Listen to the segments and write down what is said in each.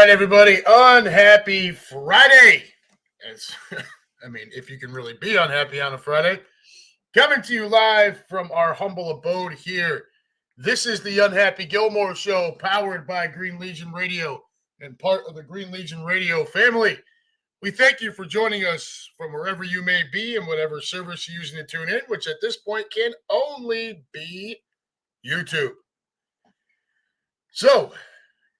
right, everybody. Unhappy Friday. As, if you can really be unhappy on a Friday. Coming to you live from our humble abode here. This is the Unhappy Gilmore Show, powered by Green Legion Radio and part of the Green Legion Radio family. We thank you for joining us from wherever you may be and whatever service you're using to tune in, which at this point can only be YouTube. So,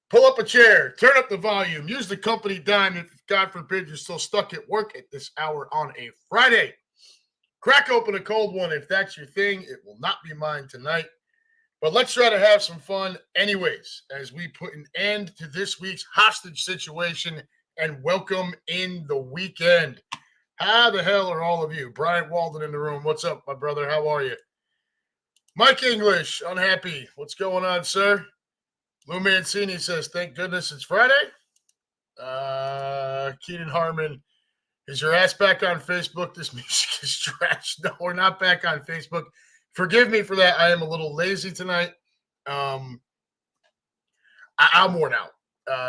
pull up a chair, turn up the volume, use the company dime if, God forbid, you're still stuck at work at this hour on a Friday. Crack open a cold one if that's your thing. It will not be mine tonight. But let's try to have some fun anyways as we put an end to this week's hostage situation and welcome in the weekend. How the hell are all of you? Brian Walden in the room. What's up, my brother? How are you? Mike English, unhappy. What's going on, sir? Lou Mancini says, thank goodness it's Friday. Keenan Harmon, is your ass back on Facebook? This music is trash. No, we're not back on Facebook. Forgive me for that. I am a little lazy tonight. I'm worn out.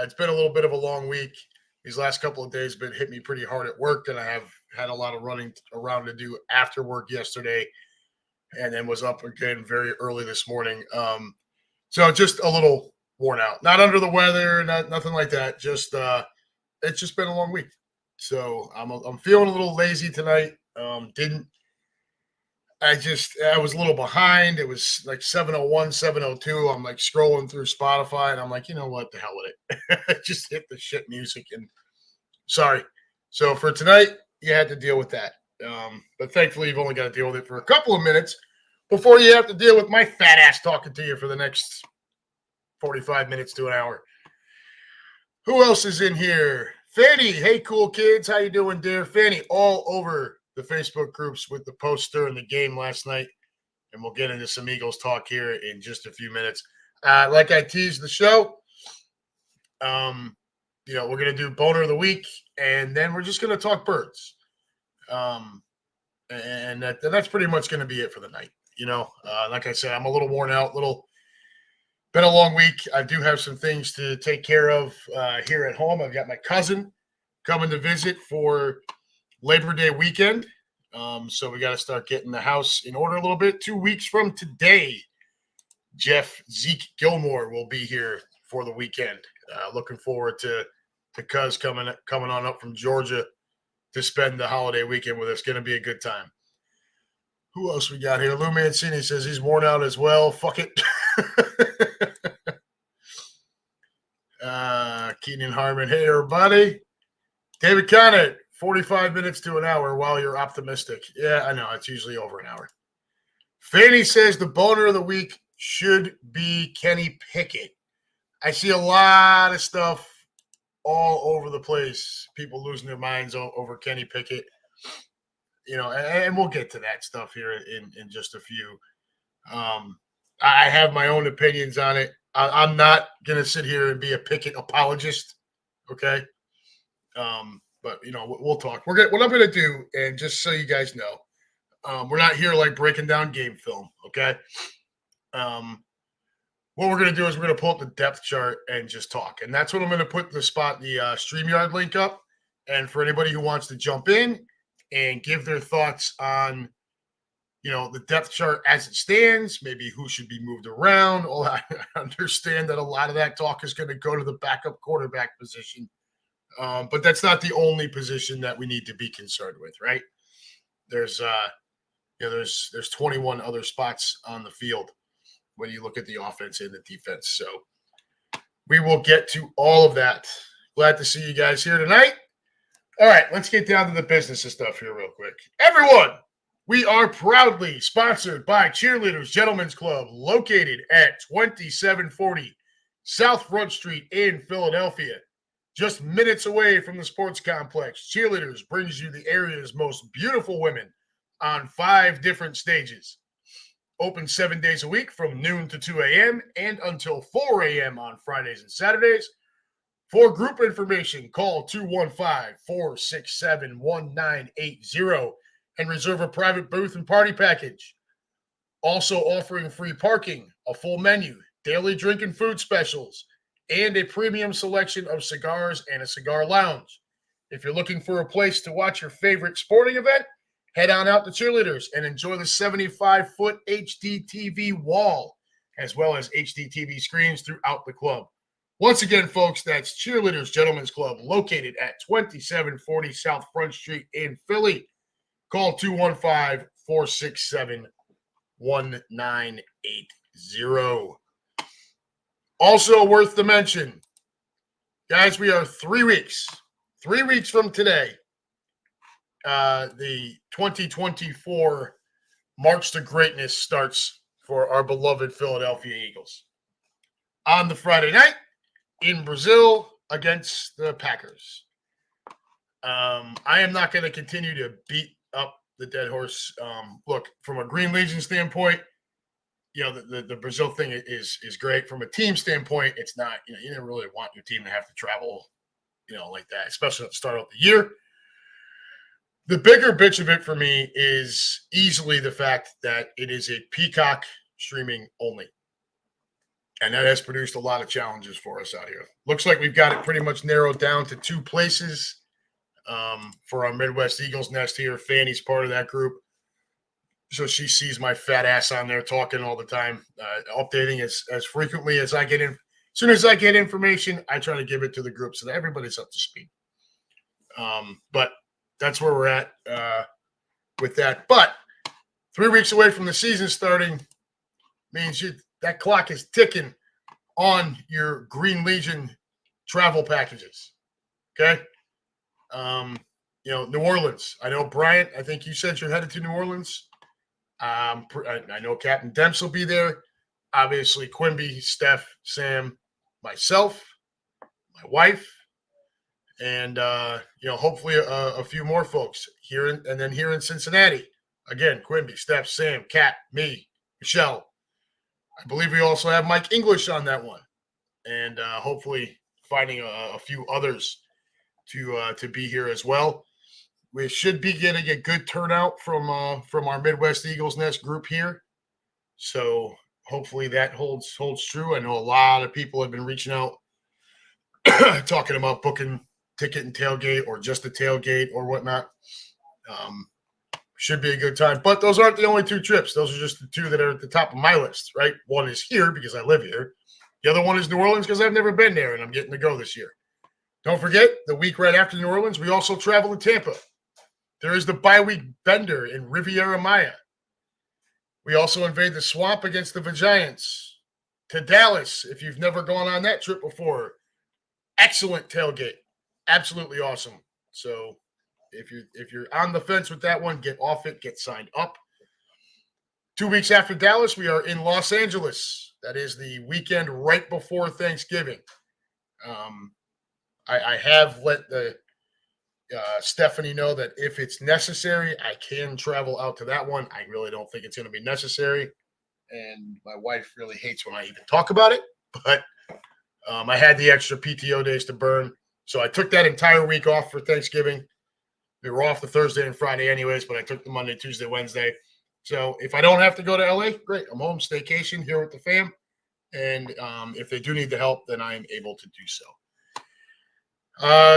It's been a little bit of a long week. These last couple of days been hit me pretty hard at work, and I have had a lot of running around to do after work yesterday, and then was up again very early this morning. So just a little worn out. Not under the weather, nothing like that. Just it's just been a long week. So I'm feeling a little lazy tonight. I was a little behind. It was like 7:01, 7:02. I'm like scrolling through Spotify and I'm like, you know what, the hell with it. Just hit the shit music and sorry. So for tonight, you had to deal with that. But thankfully you've only got to deal with it for a couple of minutes before you have to deal with my fat ass talking to you for the next 45 minutes to an hour. Who else is in here? Fanny. Hey, cool kids. How you doing, dear? Fanny, all over the Facebook groups with the post during the game last night. And we'll get into some Eagles talk here in just a few minutes. Like I teased the show, we're going to do Boner of the Week, and then we're just going to talk birds. And that's pretty much going to be it for the night. Like I said, I'm a little worn out, been a long week. I do have some things to take care of here at home. I've got my cousin coming to visit for Labor Day weekend. So we got to start getting the house in order a little bit. 2 weeks from today, Zeke Gilmore will be here for the weekend. Looking forward to Cuz coming on up from Georgia to spend the holiday weekend with us. Going to be a good time. Who else we got here? Lou Mancini says he's worn out as well. Fuck it. Keenan Harmon. Hey, everybody. David Connett, 45 minutes to an hour while you're optimistic. Yeah, I know. It's usually over an hour. Fanny says the boner of the week should be Kenny Pickett. I see a lot of stuff all over the place. People losing their minds over Kenny Pickett. And we'll get to that stuff here in just a few. I have my own opinions on it. I'm not going to sit here and be a Pickett apologist, okay? But, we'll talk. What I'm going to do, and just so you guys know, we're not here like breaking down game film, okay? What we're going to do is we're going to pull up the depth chart and just talk. And that's what I'm going to put the StreamYard link up. And for anybody who wants to jump in and give their thoughts on the depth chart as it stands, maybe who should be moved around. I understand that a lot of that talk is going to go to the backup quarterback position. But that's not the only position that we need to be concerned with, right? There's 21 other spots on the field when you look at the offense and the defense. So we will get to all of that. Glad to see you guys here tonight. All right, let's get down to the business of stuff here real quick. Everyone, we are proudly sponsored by Cheerleaders Gentlemen's Club, located at 2740 South Front Street in Philadelphia. Just minutes away from the sports complex, Cheerleaders brings you the area's most beautiful women on 5 different stages. Open 7 days a week from noon to 2 a.m. and until 4 a.m. on Fridays and Saturdays. For group information, call 215-467-1980 and reserve a private booth and party package. Also offering free parking, a full menu, daily drink and food specials, and a premium selection of cigars and a cigar lounge. If you're looking for a place to watch your favorite sporting event, head on out to Cheerleaders and enjoy the 75-foot HD TV wall, as well as HD TV screens throughout the club. Once again, folks, that's Cheerleaders Gentlemen's Club, located at 2740 South Front Street in Philly. Call 215-467-1980. Also worth the mention, guys, we are 3 weeks from today. The 2024 March to Greatness starts for our beloved Philadelphia Eagles on the Friday night in Brazil against the Packers. I am not going to continue to beat up the dead horse. Look, from a Green Legion standpoint, the Brazil thing is great. From a team standpoint, it's not. You never really want your team to have to travel, like that, especially at the start of the year. The bigger bitch of it for me is easily the fact that it is a Peacock streaming only. And that has produced a lot of challenges for us out here. Looks like we've got it pretty much narrowed down to 2 places for our Midwest Eagles Nest here. Fanny's part of that group. So she sees my fat ass on there talking all the time, updating as frequently as I get in. As soon as I get information, I try to give it to the group so that everybody's up to speed. But that's where we're at with that. But 3 weeks away from the season starting means that clock is ticking on your Green Legion travel packages. Okay? New Orleans. I know, Bryant, I think you said you're headed to New Orleans. I know Captain Demps will be there. Obviously, Quimby, Steph, Sam, myself, my wife, and hopefully a few more folks here in Cincinnati. Again, Quimby, Steph, Sam, Kat, me, Michelle. I believe we also have Mike English on that one, and hopefully finding a few others to be here as well. We should be getting a good turnout from our Midwest Eagles Nest group here, so hopefully that holds true. I know a lot of people have been reaching out, talking about booking ticket and tailgate or just a tailgate or whatnot. Should be a good time. But those aren't the only 2 trips. Those are just the 2 that are at the top of my list, right? One is here because I live here. The other one is New Orleans because I've never been there and I'm getting to go this year. Don't forget, the week right after New Orleans, we also travel to Tampa. There is the bye-week bender in Riviera Maya. We also invade the swamp against the Giants. To Dallas, if you've never gone on that trip before. Excellent tailgate. Absolutely awesome. So if you're on the fence with that one, get off it, get signed up. 2 weeks after Dallas, we are in Los Angeles. That is the weekend right before Thanksgiving. I have let the Stephanie know that if it's necessary, I can travel out to that one. I really don't think it's going to be necessary. And my wife really hates when I even talk about it. But I had the extra PTO days to burn. So I took that entire week off for Thanksgiving. We were off the Thursday and Friday anyways, but I took the Monday, Tuesday, Wednesday. So if I don't have to go to LA, great. I'm home, staycation here with the fam. And if they do need the help, then I am able to do so.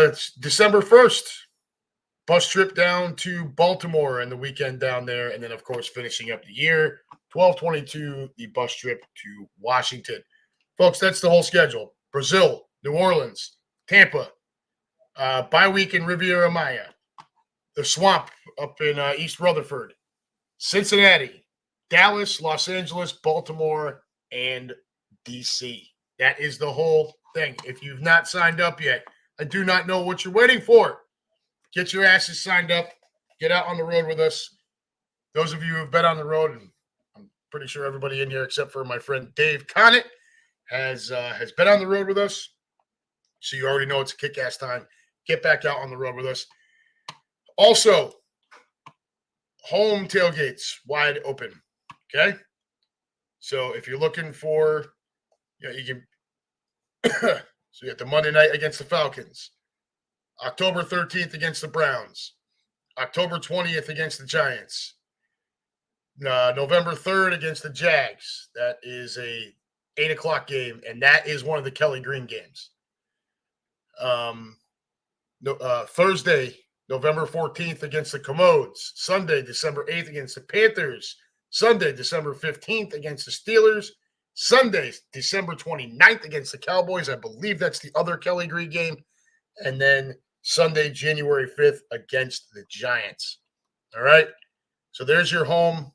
It's December 1st, bus trip down to Baltimore and the weekend down there. And then, of course, finishing up the year, 12/22, the bus trip to Washington. Folks, that's the whole schedule. Brazil, New Orleans, Tampa, bye week in Riviera Maya, the swamp up in East Rutherford, Cincinnati, Dallas, Los Angeles, Baltimore, and D.C. That is the whole thing. If you've not signed up yet, I do not know what you're waiting for. Get your asses signed up. Get out on the road with us. Those of you who have been on the road, and I'm pretty sure everybody in here except for my friend Dave Connett has been on the road with us. So you already know it's a kick-ass time. Get back out on the road with us. Also, home tailgates wide open. Okay? So if you're looking for, you can so you got the Monday night against the Falcons, October 13th against the Browns, October 20th against the Giants, November 3rd against the Jags. That is a 8 o'clock game, and that is one of the Kelly Green games. Thursday, November 14th against the Commodes. Sunday, December 8th against the Panthers. Sunday, December 15th against the Steelers. Sunday, December 29th against the Cowboys. I believe that's the other Kelly Green game. And then Sunday, January 5th against the Giants. All right. So there's your home.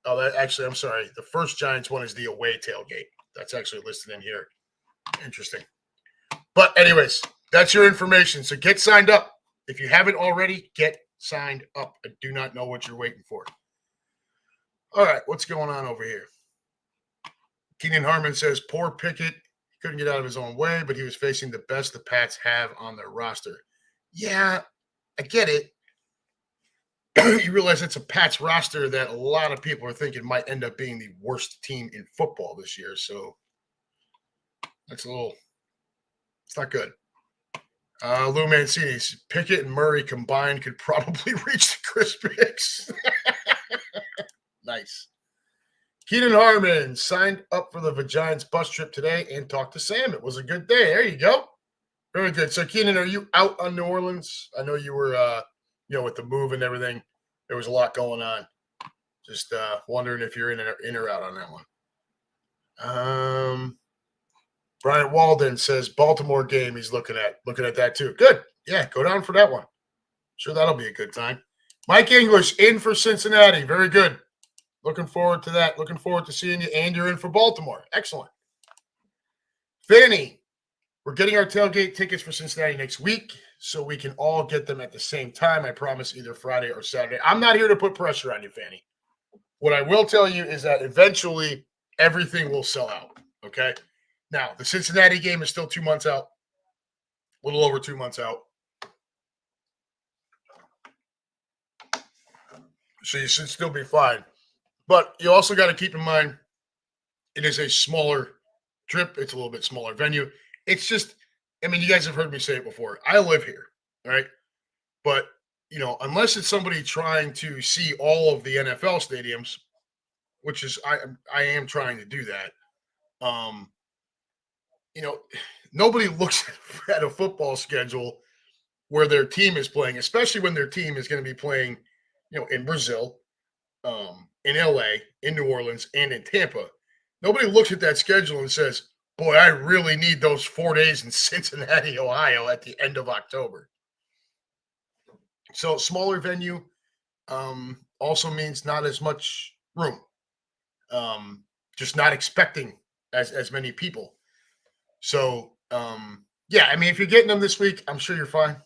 Oh, I'm sorry. The first Giants one is the away tailgate. That's actually listed in here. Interesting. But anyways, that's your information. So get signed up. If you haven't already, get signed up. I do not know what you're waiting for. All right, what's going on over here? Keenan Harmon says, poor Pickett. He couldn't get out of his own way, but he was facing the best the Pats have on their roster. Yeah, I get it. You realize it's a Pats roster that a lot of people are thinking might end up being the worst team in football this year. So that's it's not good. Lou Mancini's Pickett and Murray combined could probably reach the Chris Picks. Nice. Keenan Harmon signed up for the Vaginas bus trip today and talked to Sam. It was a good day. There you go. Very good. So, Keenan, are you out on New Orleans? I know you were, with the move and everything. There was a lot going on. Just wondering if you're in or out on that one. Brian Walden says Baltimore game he's looking at that too. Good. Yeah, go down for that one. Sure, that'll be a good time. Mike English in for Cincinnati. Very good. Looking forward to that. Looking forward to seeing you, and you're in for Baltimore. Excellent. Fanny, we're getting our tailgate tickets for Cincinnati next week, so we can all get them at the same time. I promise either Friday or Saturday. I'm not here to put pressure on you, Fanny. What I will tell you is that eventually everything will sell out, okay? Now, the Cincinnati game is still 2 months out, a little over 2 months out. So you should still be fine. But you also got to keep in mind it is a smaller trip. It's a little bit smaller venue. It's just, you guys have heard me say it before. I live here, right? But, unless it's somebody trying to see all of the NFL stadiums, which is I am trying to do that. Nobody looks at a football schedule where their team is playing, especially when their team is going to be playing, in Brazil, in LA, in New Orleans, and in Tampa. Nobody looks at that schedule and says, boy, I really need those 4 days in Cincinnati, Ohio at the end of October. So smaller venue also means not as much room. Just not expecting as many people. So, if you're getting them this week, I'm sure you're fine.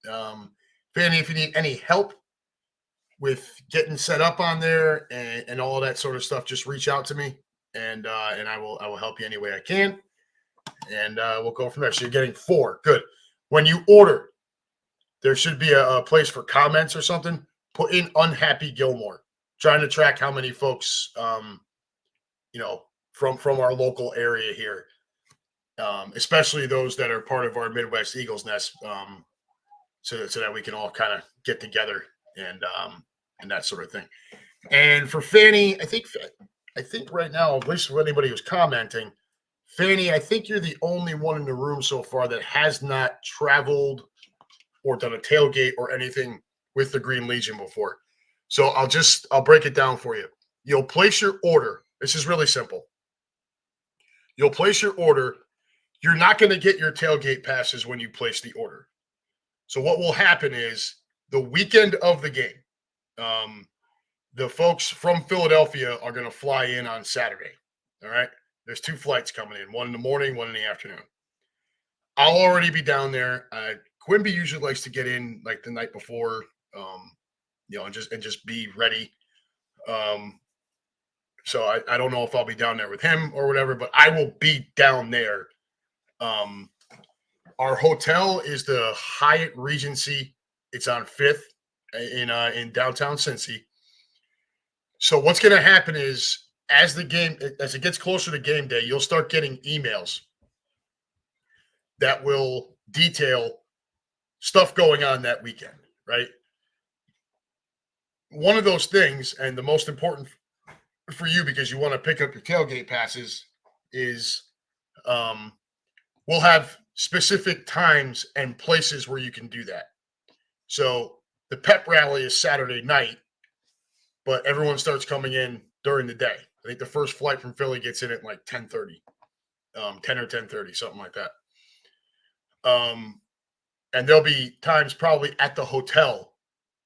Fanny, if you need any help with getting set up on there and all of that sort of stuff, just reach out to me and I will help you any way I can. And we'll go from there. So you're getting 4. Good. When you order, there should be a place for comments or something. Put in unhappy Gilmore. Trying to track how many folks, from our local area here, especially those that are part of our Midwest Eagles Nest, so that we can all kind of get together and that sort of thing. And for Fanny, I think right now, at least for anybody who's commenting, Fanny, I think you're the only one in the room so far that has not traveled or done a tailgate or anything with the Green Legion before. So I'll break it down for you. You'll place your order. This is really simple. You'll place your order. You're not going to get your tailgate passes when you place the order. So what will happen is the weekend of the game, the folks from Philadelphia are going to fly in on Saturday. All right. There's 2 flights coming in, one in the morning, one in the afternoon. I'll already be down there. Quimby usually likes to get in like the night before, and just be ready. So I don't know if I'll be down there with him or whatever, but I will be down there. Our hotel is the Hyatt Regency. It's on 5th in downtown Cincy. So what's going to happen is as it gets closer to game day, you'll start getting emails that will detail stuff going on that weekend, right? One of those things, and the most important for you because you want to pick up your tailgate passes, is we'll have specific times and places where you can do that. So the pep rally is Saturday night, but everyone starts coming in during the day. I think the first flight from Philly gets in at like 10:30, 10 or 10:30, something like that. And there'll be times probably at the hotel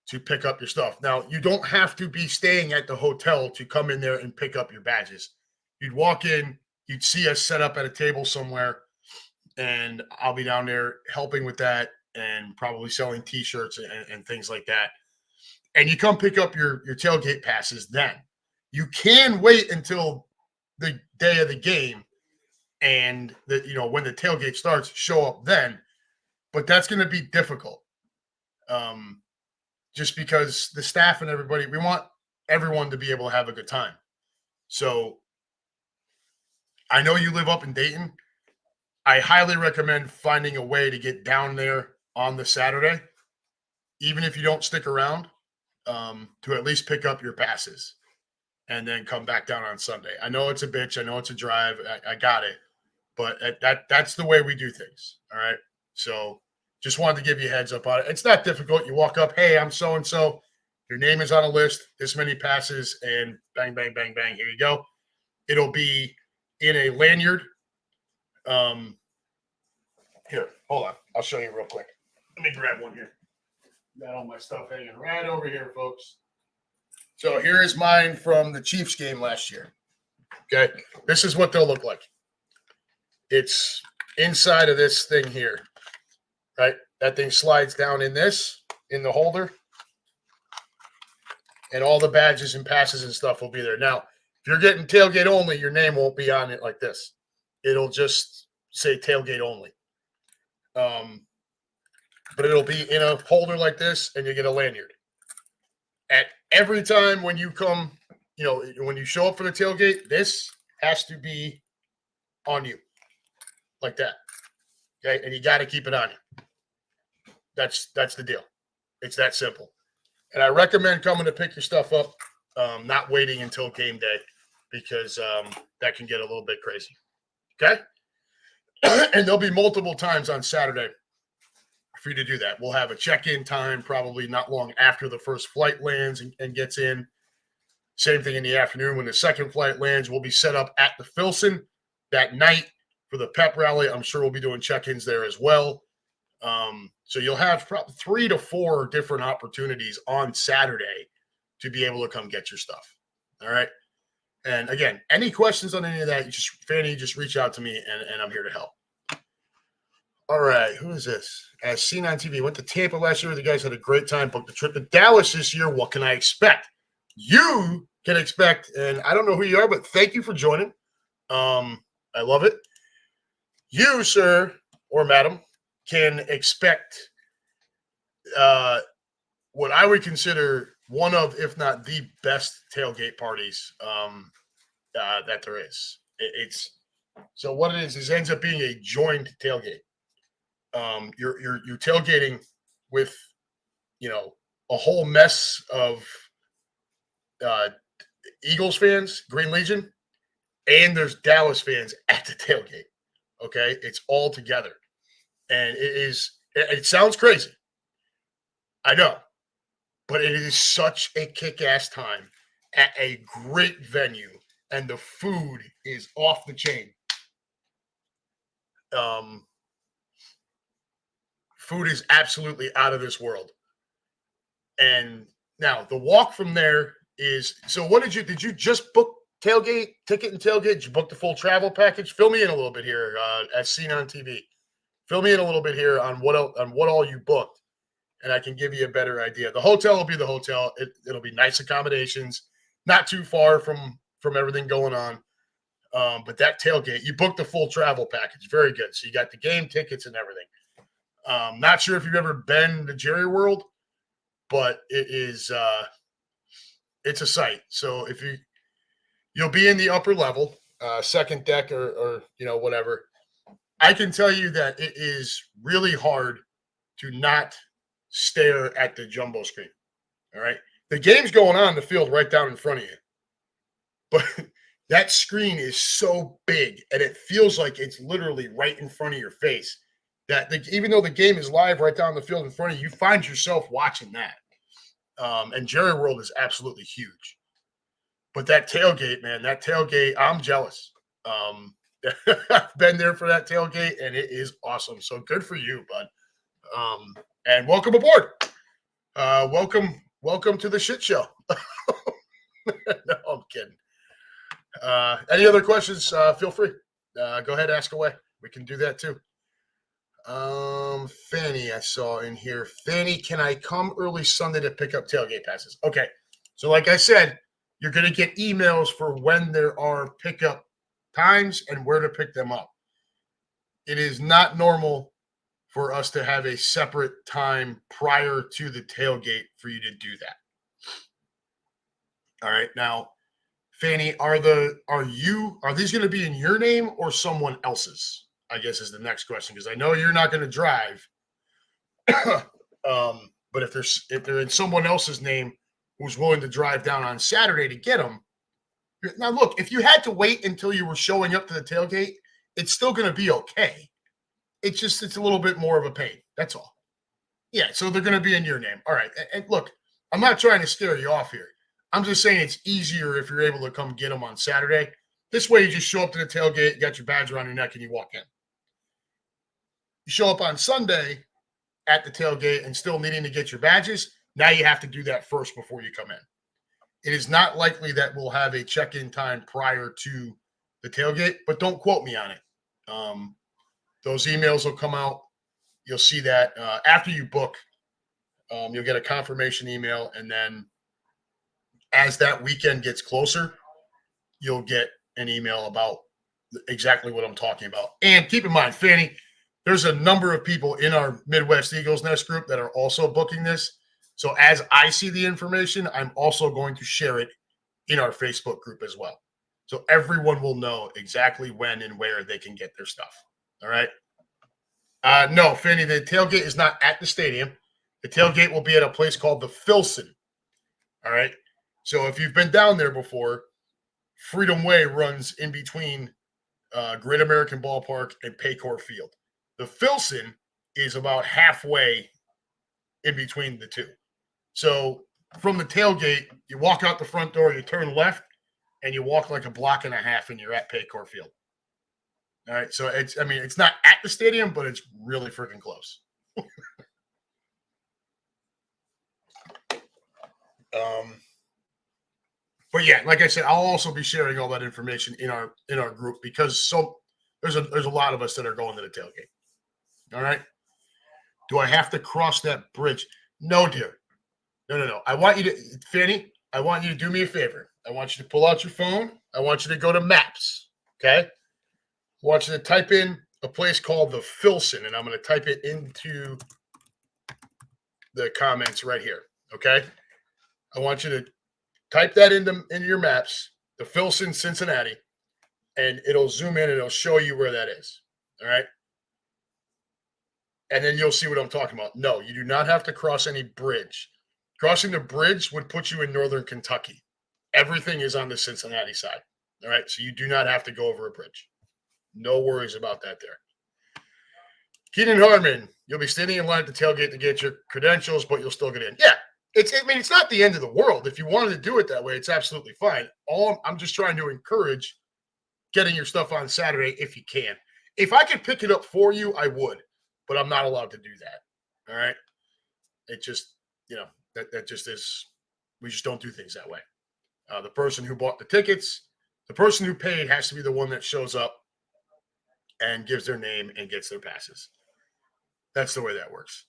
to pick up your stuff. Now, you don't have to be staying at the hotel to come in there and pick up your badges. You'd walk in, you'd see us set up at a table somewhere, and I'll be down there helping with that and probably selling T-shirts and things like that. And you come pick up your tailgate passes then. You can wait until the day of the game and when the tailgate starts, show up then. But that's going to be difficult. Just because the staff and everybody, we want everyone to be able to have a good time. So I know you live up in Dayton. I highly recommend finding a way to get down there on the Saturday, even if you don't stick around, to at least pick up your passes and then come back down on Sunday. I know it's a bitch. I know it's a drive. I got it. But that's the way we do things. All right. So just wanted to give you a heads up on it. It's not difficult. You walk up, hey, I'm so-and-so. Your name is on a list, this many passes, and bang, bang, bang, bang. Here you go. It'll be in a lanyard. Here, hold on. I'll show you real quick. Let me grab one here. Got all my stuff hanging right over here, folks. So here is mine from the Chiefs game last year. Okay. This is what they'll look like. It's inside of this thing here, right? That thing slides down in the holder, and all the badges and passes and stuff will be there. Now, if you're getting tailgate only, your name won't be on it like this. It'll just say tailgate only. But it'll be in a holder like this, and you get a lanyard. At every time when you come, when you show up for the tailgate, this has to be on you. Like that. Okay. And you got to keep it on you. That's the deal. It's that simple. And I recommend coming to pick your stuff up, not waiting until game day, because that can get a little bit crazy. Okay. And there'll be multiple times on Saturday for you to do that. We'll have a check-in time probably not long after the first flight lands and gets in. Same thing in the afternoon. When the second flight lands, we'll be set up at the Filson that night for the pep rally. I'm sure we'll be doing check-ins there as well. So you'll have probably 3 to 4 different opportunities on Saturday to be able to come get your stuff. All right. And again, any questions on any of that, Fanny, just reach out to me and I'm here to help. All right. Who is this? As seen on TV, went to Tampa last year. The guys had a great time. Booked the trip to Dallas this year. What can I expect? You can expect, and I don't know who you are, but thank you for joining. I love it. You, sir or madam, can expect what I would consider one of, if not the best tailgate parties that there is. So what it is ends up being a joined tailgate. You're tailgating with, a whole mess of Eagles fans, Green Legion, and there's Dallas fans at the tailgate. Okay, it's all together, and it sounds crazy. I know, but it is such a kick-ass time at a great venue, and the food is off the chain. Food is absolutely out of this world. And now the walk from there is, so what did you just book ticket and tailgate? Did you book the full travel package? Fill me in a little bit here, as seen on TV. Fill me in a little bit here on what all you booked, and I can give you a better idea. The hotel will be the hotel. It'll be nice accommodations, not too far from everything going on. But that tailgate, you booked the full travel package. Very good. So you got the game tickets and everything. Not sure if you've ever been to Jerry World, but it's a sight. So if you'll be in the upper level, second deck or whatever. I can tell you that it is really hard to not stare at the jumbo screen. All right. The game's going on in the field right down in front of you. But that screen is so big and it feels like it's literally right in front of your face that even though the game is live right down the field in front of you, you find yourself watching that. And Jerry World is absolutely huge. But that tailgate, man, I'm jealous. I've been there for that tailgate, and it is awesome. So good for you, bud. And welcome aboard. Welcome to the shit show. No, I'm kidding. Any other questions? Feel free. Go ahead, ask away. We can do that too. Fanny, I saw in here. Fanny, can I come early Sunday to pick up tailgate passes? Okay. So, like I said, you're going to get emails for when there are pickup times and where to pick them up. It is not normal for us to have a separate time prior to the tailgate for you to do that. All right. Now, Fanny, are these going to be in your name or someone else's? I guess is the next question, because I know you're not going to drive. But if they're in someone else's name who's willing to drive down on Saturday to get them. Now, look, if you had to wait until you were showing up to the tailgate, it's still going to be okay. It's a little bit more of a pain. That's all. Yeah, so they're going to be in your name. All right. And look, I'm not trying to scare you off here. I'm just saying it's easier if you're able to come get them on Saturday. This way, you just show up to the tailgate, you got your badge around your neck, and you walk in. You show up on Sunday at the tailgate and still needing to get your badges, now you have to do that first before you come in. It is not likely that we'll have a check-in time prior to the tailgate, but don't quote me on it. Those emails will come out. You'll see that after you book, you'll get a confirmation email, and then as that weekend gets closer, you'll get an email about exactly what I'm talking about. And keep in mind, Fanny, there's a number of people in our Midwest Eagles Nest group that are also booking this. So as I see the information, I'm also going to share it in our Facebook group as well. So everyone will know exactly when and where they can get their stuff. All right. No, Fanny, the tailgate is not at the stadium. The tailgate will be at a place called the Filson. All right. So if you've been down there before, Freedom Way runs in between Great American Ballpark and Paycor Field. The Filson is about halfway in between the two. So from the tailgate, you walk out the front door, you turn left, and you walk like a block and a half, and you're at Paycor Field. All right. So it's not at the stadium, but it's really freaking close. But yeah, like I said, I'll also be sharing all that information in our group, because there's a lot of us that are going to the tailgate. All right. Do I have to cross that bridge? No, dear. No. I want you to, Fanny, I want you to do me a favor. I want you to pull out your phone. I want you to go to Maps. Okay. I want you to type in a place called the Filson, and I'm going to type it into the comments right here. Okay. I want you to type that into your Maps, the Filson, Cincinnati, and it'll zoom in and it'll show you where that is. All right. And then you'll see what I'm talking about. No, you do not have to cross any bridge. Crossing the bridge would put you in northern Kentucky. Everything is on the Cincinnati side. All right. So you do not have to go over a bridge. No worries about that there. Keenan Harmon, you'll be standing in line at the tailgate to get your credentials, but you'll still get in. Yeah. It's not the end of the world. If you wanted to do it that way, it's absolutely fine. I'm just trying to encourage getting your stuff on Saturday if you can. If I could pick it up for you, I would, but I'm not allowed to do that. All right. It just, that just is, we just don't do things that way. The person who bought the tickets, the person who paid has to be the one that shows up and gives their name and gets their passes. That's the way that works.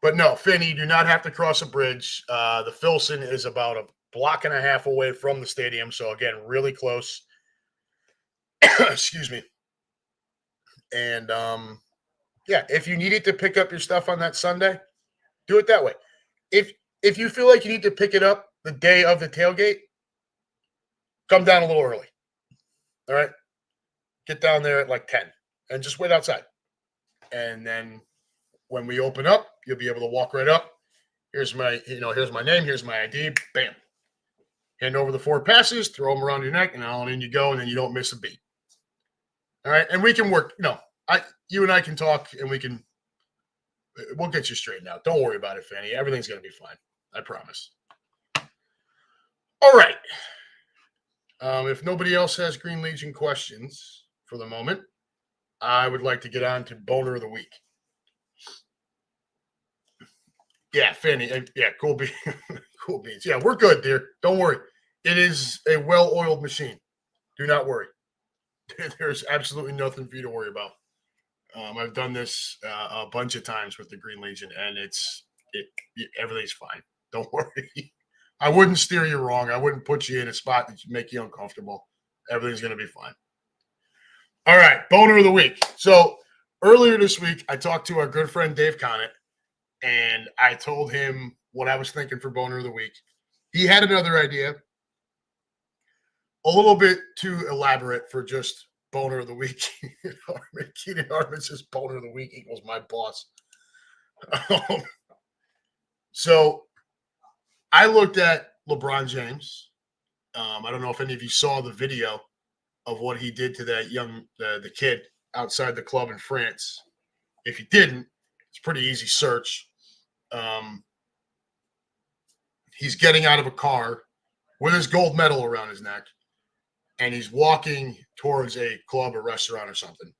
But no, Fanny, you do not have to cross a bridge. The Filson is about a block and a half away from the stadium. So again, really close. Excuse me. And yeah, if you needed to pick up your stuff on that Sunday, do it that way. If you feel like you need to pick it up the day of the tailgate, come down a little early. All right. Get down there at like 10 and just wait outside. And then when we open up, you'll be able to walk right up. Here's my name. Here's my ID. Bam. hand over the 4 passes, throw them around your neck, and on in you go, and then you don't miss a beat. All right, and we can work. You and I can talk, and we'll get you straightened out. Don't worry about it, Fanny. Everything's gonna be fine. I promise. All right. If nobody else has Green Legion questions for the moment, I would like to get on to Boner of the Week. Yeah, Fanny. Yeah, cool beans. Cool beans. Yeah, we're good, dear. Don't worry. It is a well-oiled machine. Do not worry. There's absolutely nothing for you to worry about. I've done this a bunch of times with the Green Legion, and everything's fine. Don't worry. I wouldn't steer you wrong. I wouldn't put you in a spot that would make you uncomfortable. Everything's going to be fine. All right, Boner of the Week. So earlier this week, I talked to our good friend Dave Connett, and I told him what I was thinking for Boner of the Week. He had another idea, a little bit too elaborate for just Boner of the Week. Keenan Hartman says Boner of the Week equals my boss. So I looked at LeBron James. I don't know if any of you saw the video of what he did to that the kid outside the club in France. If you didn't, it's a pretty easy search. He's getting out of a car with his gold medal around his neck, and he's walking towards a club or restaurant or something.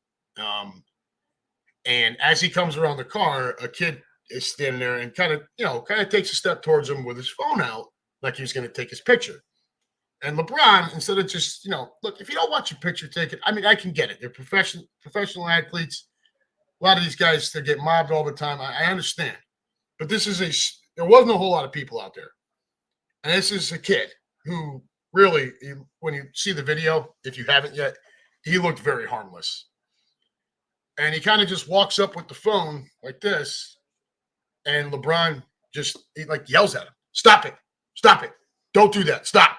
And as he comes around the car, a kid is standing there and kind of takes a step towards him with his phone out, like he was going to take his picture. And LeBron, instead of just, look, if you don't want your picture taken, I mean, I can get it. They're professional athletes. A lot of these guys, they get mobbed all the time. I understand. But there wasn't a whole lot of people out there. And this is a kid who really, when you see the video, if you haven't yet, he looked very harmless. And he kind of just walks up with the phone like this. And LeBron he yells at him, "Stop it. Stop it. Don't do that. Stop."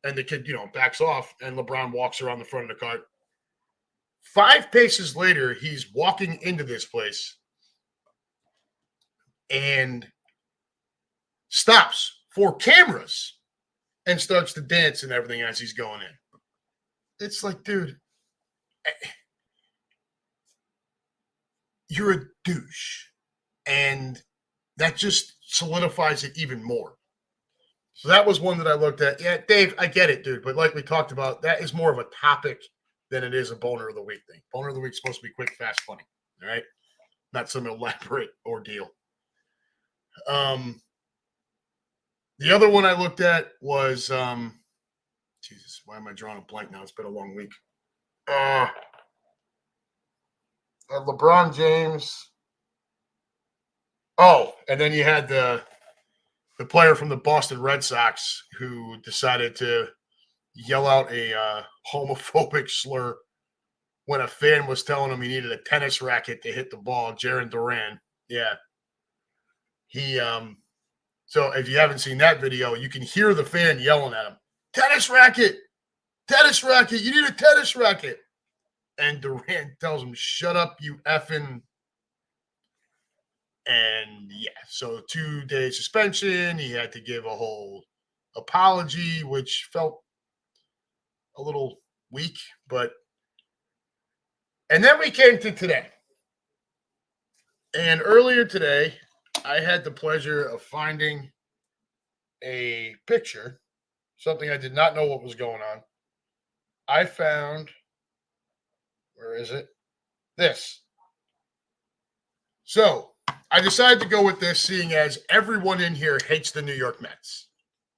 And the kid, backs off, and LeBron walks around the front of the car. 5 paces later, he's walking into this place and stops for cameras and starts to dance and everything as he's going in. It's like, dude, you're a douche. And that just solidifies it even more. So that was one that I looked at. Yeah, Dave, I get it, dude. But like we talked about, that is more of a topic than it is a Boner of the Week thing. Boner of the Week is supposed to be quick, fast, funny. All right? Not some elaborate ordeal. The other one I looked at was, Jesus, why am I drawing a blank now? It's been a long week. LeBron James. Oh, and then you had the player from the Boston Red Sox who decided to yell out a homophobic slur when a fan was telling him he needed a tennis racket to hit the ball. Jaron Duran. Yeah. So if you haven't seen that video, you can hear the fan yelling at him, "Tennis racket! Tennis racket! You need a tennis racket!" And Duran tells him, "Shut up, you effing." And yeah, so 2-day suspension. He had to give a whole apology, which felt a little weak, and then we came to today. And earlier today, I had the pleasure of finding a picture, something I did not know what was going on. I found, where is it? This. So I decided to go with this, seeing as everyone in here hates the New York Mets.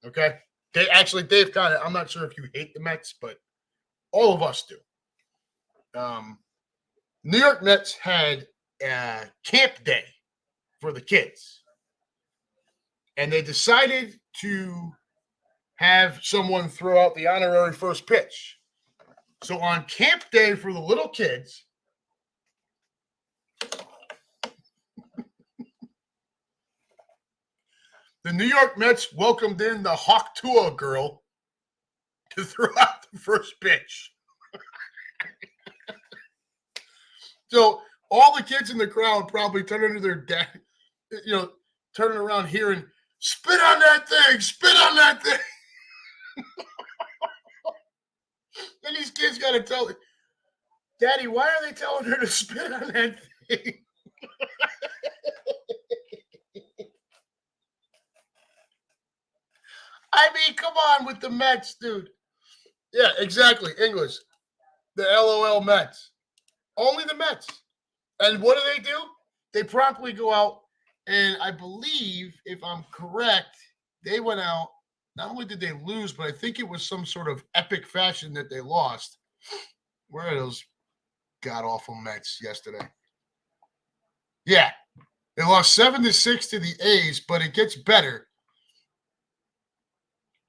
Okay? Dave Connett, I'm not sure if you hate the Mets, but all of us do. New York Mets had camp day for the kids. And they decided to have someone throw out the honorary first pitch. So on camp day for the little kids, the New York Mets welcomed in the Hawk Tuah girl to throw out the first pitch. So all the kids in the crowd probably turning to their dad, turning around hearing, Spit on that thing. Spit on that thing. And these kids got to tell it, Daddy, why are they telling her to spit on that thing? I mean, come on with the Mets, dude. Yeah, exactly. English. The LOL Mets. Only the Mets. And what do? They promptly go out, and I believe, if I'm correct, they went out. Not only did they lose, but I think it was some sort of epic fashion that they lost. Where are those god-awful Mets yesterday? Yeah. They lost 7-6 to the A's, but it gets better.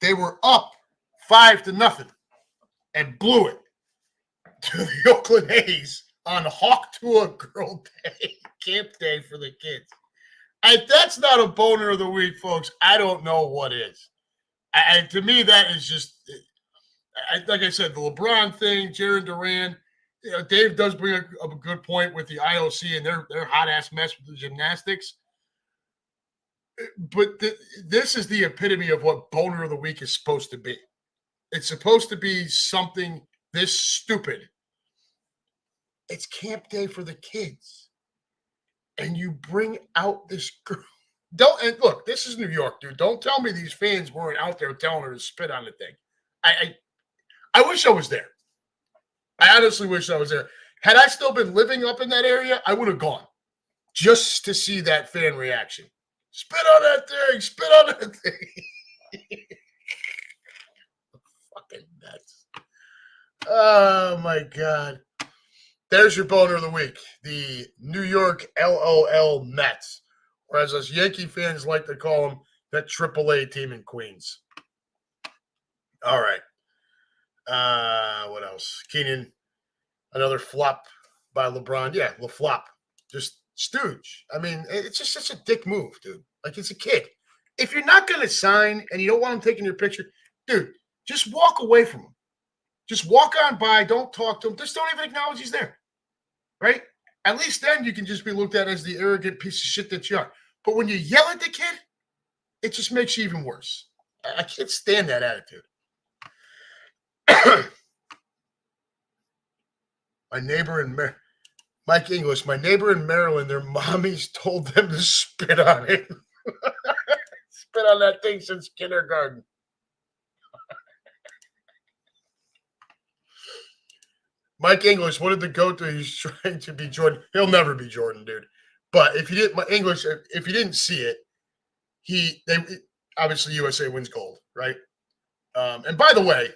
They were up 5-0 and blew it to the Oakland A's on Hawk to a Girl Day, camp day for the kids. If that's not a boner of the week, folks, I don't know what is. To me, that is just, like I said, the LeBron thing, Jaron Duran. Dave does bring up a good point with the IOC and their hot ass mess with the gymnastics. But this is the epitome of what boner of the week is supposed to be. It's supposed to be something this stupid. It's camp day for the kids. And you bring out this girl. And look, this is New York, dude. Don't tell me these fans weren't out there telling her to spit on the thing. I wish I was there. I honestly wish I was there. Had I still been living up in that area, I would have gone just to see that fan reaction. Spit on that thing. Spit on that thing. Fucking nuts. Oh, my God. There's your boner of the week. The New York LOL Mets. Or as us Yankee fans like to call them, that AAA team in Queens. All right. What else? Keenan, another flop by LeBron. Yeah, LaFlop. Just stooge. I mean, it's just such a dick move, dude. Like, it's a kid. If you're not going to sign and you don't want him taking your picture, dude, just walk away from him. Just walk on by. Don't talk to him. Just don't even acknowledge he's there. Right? At least then you can just be looked at as the arrogant piece of shit that you are. But when you yell at the kid, it just makes you even worse. I can't stand that attitude. My neighbor in Mike English, my neighbor in Maryland, their mommies told them to spit on it. Spit on that thing since kindergarten. Mike English, what did the GOAT do? He's trying to be Jordan. He'll never be Jordan, dude. But if you didn't see it, they obviously USA wins gold, right? And by the way,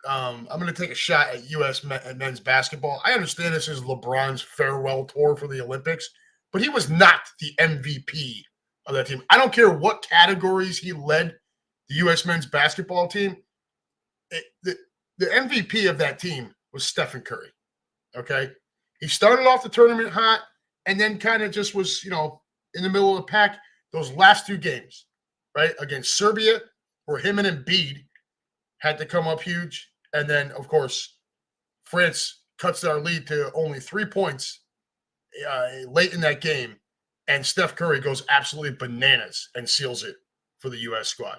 I'm going to take a shot at U.S. men's basketball. I understand this is LeBron's farewell tour for the Olympics, but he was not the MVP of that team. I don't care what categories he led the U.S. men's basketball team. The MVP of that team was Stephen Curry, okay? He started off the tournament hot and then kind of just was, in the middle of the pack those last two games, right? Against Serbia, where him and Embiid had to come up huge. And then, of course, France cuts our lead to only 3 points late in that game. And Steph Curry goes absolutely bananas and seals it for the U.S. squad.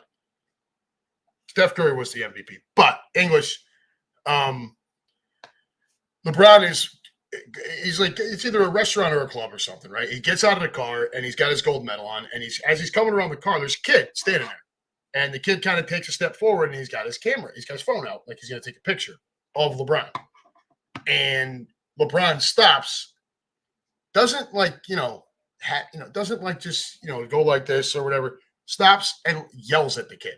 Steph Curry was the MVP. But English, LeBron he's like, it's either a restaurant or a club or something, right? He gets out of the car and he's got his gold medal on. And as he's coming around the car, there's a kid standing there. And the kid kind of takes a step forward and he's got his camera. He's got his phone out like he's going to take a picture of LeBron. And LeBron stops, doesn't doesn't like just, go like this or whatever. Stops and yells at the kid.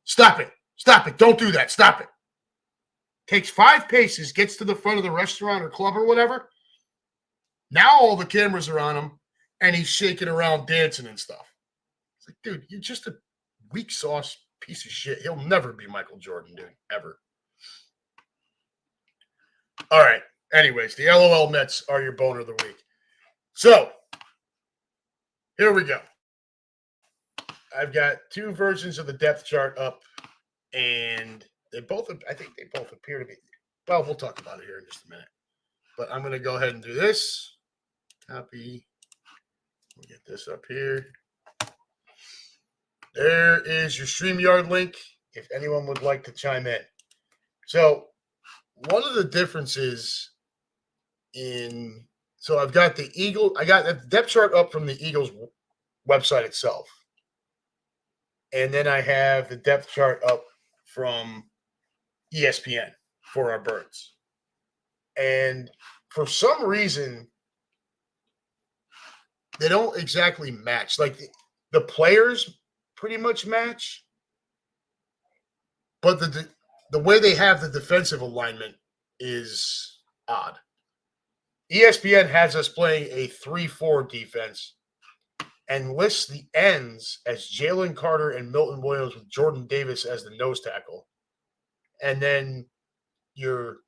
Stop it. Stop it. Don't do that. Stop it. Takes 5 paces, gets to the front of the restaurant or club or whatever. Now all the cameras are on him and he's shaking around dancing and stuff. It's like, dude, you're just a weak sauce piece of shit. He'll never be Michael Jordan, dude, ever. All right. Anyways, the LOL Mets are your boner of the week. So, here we go. I've got 2 versions of the depth chart up, and I think they both appear to be, well, we'll talk about it here in just a minute. But I'm going to go ahead and do this. Copy. We'll get this up here. There is your StreamYard link if anyone would like to chime in. So, one of the differences so I've got I got the depth chart up from the Eagles website itself. And then I have the depth chart up from ESPN for our birds. And for some reason, they don't exactly match. Like the players pretty much match, but the way they have the defensive alignment is odd. ESPN has us playing a 3-4 defense and lists the ends as Jalen Carter and Milton Williams with Jordan Davis as the nose tackle. And then your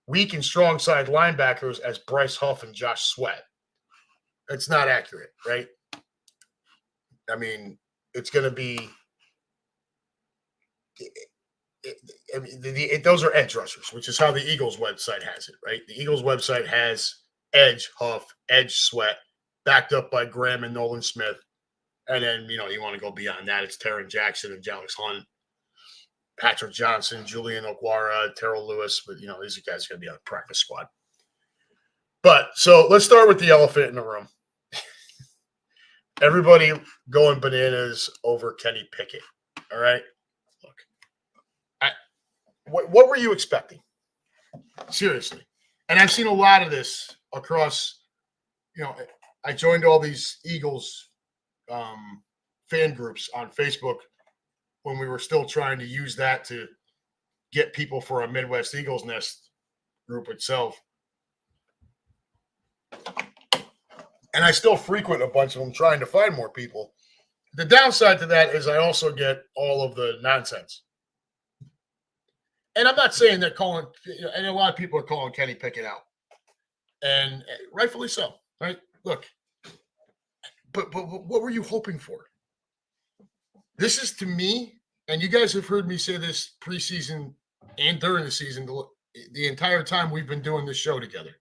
weak and strong side linebackers as Bryce Huff and Josh Sweat. It's not accurate, right? I mean, it's going to be those are edge rushers, which is how the Eagles website has it, right? The Eagles website has edge Huff, edge Sweat, backed up by Graham and Nolan Smith. And then, you want to go beyond that. It's Taron Jackson and Alex Hunt, Patrick Johnson, Julian Okwara, Terrell Lewis. But, these guys are going to be on the practice squad. But so let's start with the elephant in the room. Everybody going bananas over Kenny Pickett. All right. Look, what were you expecting? Seriously. And I've seen a lot of this across, I joined all these Eagles fan groups on Facebook when we were still trying to use that to get people for our Midwest Eagles Nest group itself. And I still frequent a bunch of them trying to find more people. The downside to that is I also get all of the nonsense. And I'm not saying that and a lot of people are calling Kenny Pickett out. And rightfully so, right? Look, but what were you hoping for? This is, to me, and you guys have heard me say this preseason and during the season, the entire time we've been doing this show together.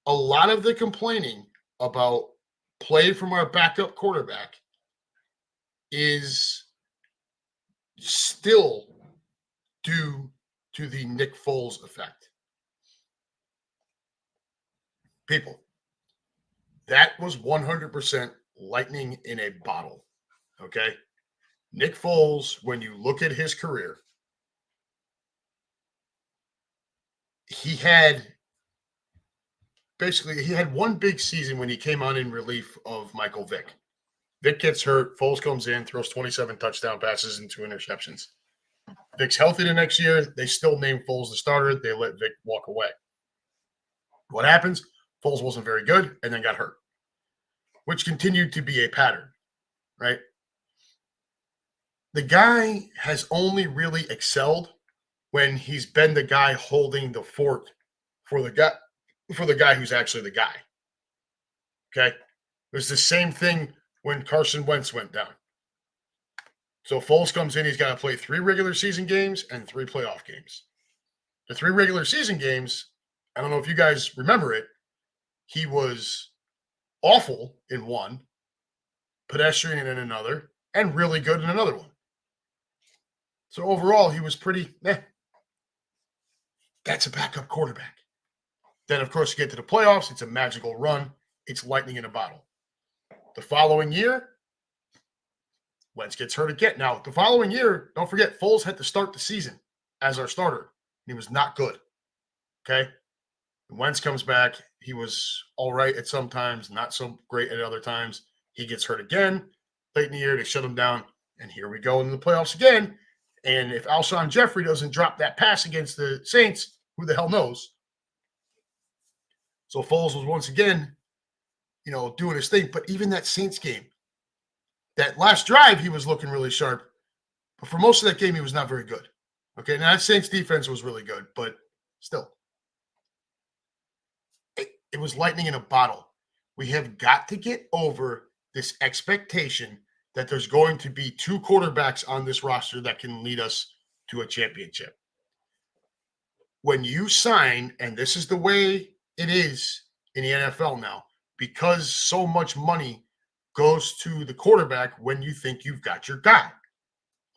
A lot of the complaining about play from our backup quarterback is still due to the Nick Foles effect. People, that was 100% lightning in a bottle, okay? Nick Foles, when you look at his career, he had one big season when he came on in relief of Michael Vick. Vick gets hurt. Foles comes in, throws 27 touchdown passes and 2 interceptions. Vick's healthy the next year. They still name Foles the starter. They let Vick walk away. What happens? Foles wasn't very good and then got hurt, which continued to be a pattern, right? The guy has only really excelled when he's been the guy holding the fort for the guy who's actually the guy. Okay? It was the same thing when Carson Wentz went down. So Foles comes in, he's got to play 3 regular season games and 3 playoff games. The 3 regular season games, I don't know if you guys remember it, he was awful in one, pedestrian in another, and really good in another one. So overall, he was pretty, That's a backup quarterback. Then, of course, you get to the playoffs. It's a magical run. It's lightning in a bottle. The following year, Wentz gets hurt again. Now, the following year, don't forget, Foles had to start the season as our starter. He was not good. Okay? When Wentz comes back. He was all right at some times, not so great at other times. He gets hurt again. Late in the year, they shut him down. And here we go in the playoffs again. And if Alshon Jeffrey doesn't drop that pass against the Saints, who the hell knows? So Foles was once again, doing his thing. But even that Saints game, that last drive, he was looking really sharp. But for most of that game, he was not very good. Okay, now that Saints defense was really good, but still. It was lightning in a bottle. We have got to get over this expectation that there's going to be 2 quarterbacks on this roster that can lead us to a championship. When you sign, and this is the way it is in the NFL now, because so much money goes to the quarterback when you think you've got your guy.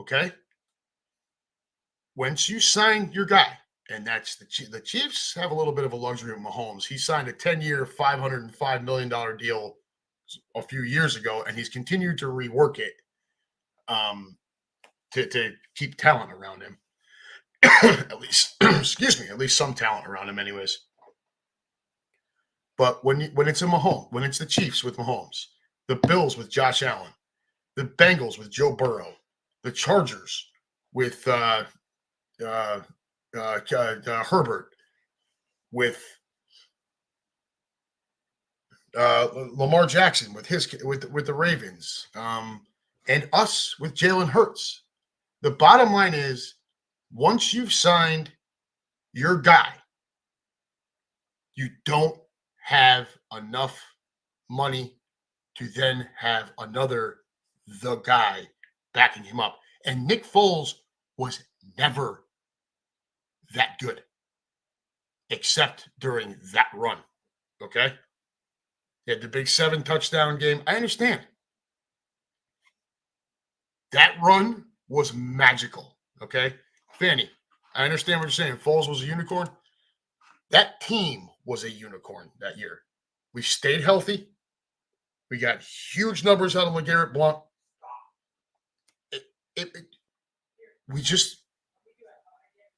Okay? Once you sign your guy, and that's the Chiefs have a little bit of a luxury with Mahomes. He signed a 10-year, $505 million deal a few years ago, and he's continued to rework it to keep talent around him. At least, excuse me, at least some talent around him, anyways. But when it's a Mahomes, when it's the Chiefs with Mahomes, the Bills with Josh Allen, the Bengals with Joe Burrow, the Chargers with Herbert, with Lamar Jackson with the Ravens, and us with Jalen Hurts. The bottom line is, once you've signed your guy, you don't have enough money to then have the guy backing him up. And Nick Foles was never that good, except during that run. Okay? He had the big 7-touchdown game. I understand. That run was magical. Okay? Fanny, I understand what you're saying. Foles was a unicorn. That team was a unicorn that year. We stayed healthy. We got huge numbers out of LeGarrette Blount.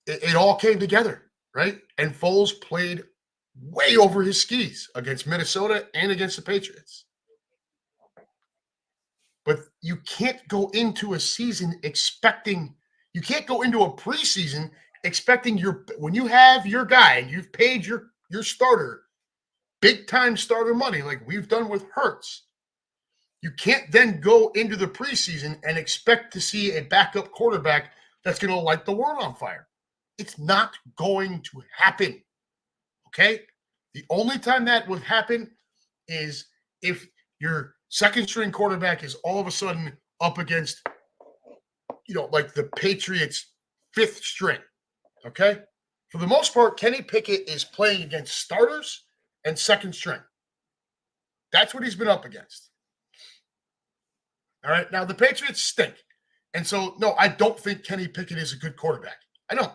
It all came together, right? And Foles played way over his skis against Minnesota and against the Patriots. But you can't go into a season you can't go into a preseason expecting when you have your guy and you've paid your starter big time starter money like we've done with Hurts. You can't then go into the preseason and expect to see a backup quarterback that's going to light the world on fire. It's not going to happen. Okay? The only time that would happen is if your second string quarterback is all of a sudden up against, like the Patriots' fifth string. Okay? For the most part, Kenny Pickett is playing against starters and second string. That's what he's been up against. All right. Now, the Patriots stink. And so, no, I don't think Kenny Pickett is a good quarterback. I don't.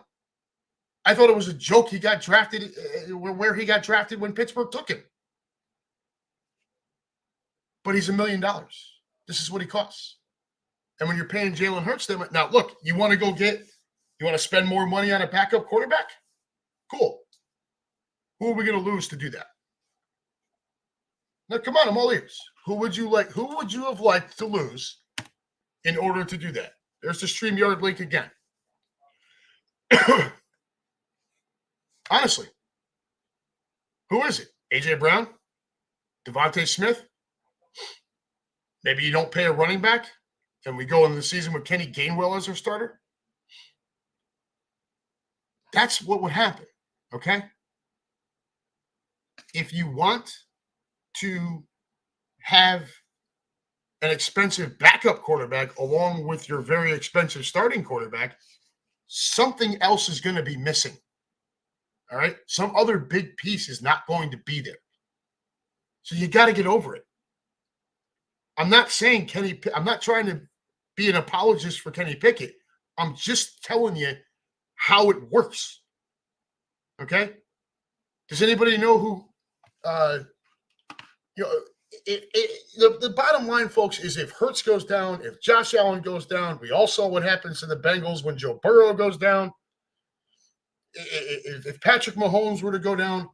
I thought it was a joke he got drafted where he got drafted when Pittsburgh took him. But he's $1 million. This is what he costs. And when you're paying Jalen Hurts, now look, you want to spend more money on a backup quarterback? Cool. Who are we going to lose to do that? Now, come on, I'm all ears. Who would you have liked to lose in order to do that? There's the StreamYard link again. Honestly, who is it? AJ Brown? Devontae Smith? Maybe you don't pay a running back and we go into the season with Kenny Gainwell as our starter? That's what would happen, okay? If you want to have an expensive backup quarterback along with your very expensive starting quarterback, something else is going to be missing. All right? Some other big piece is not going to be there. So you got to get over it. I'm not saying I'm not trying to be an apologist for Kenny Pickett. I'm just telling you how it works. Okay? Does anybody know who the bottom line, folks, is if Hurts goes down, if Josh Allen goes down, we all saw what happens to the Bengals when Joe Burrow goes down. If Patrick Mahomes were to go down,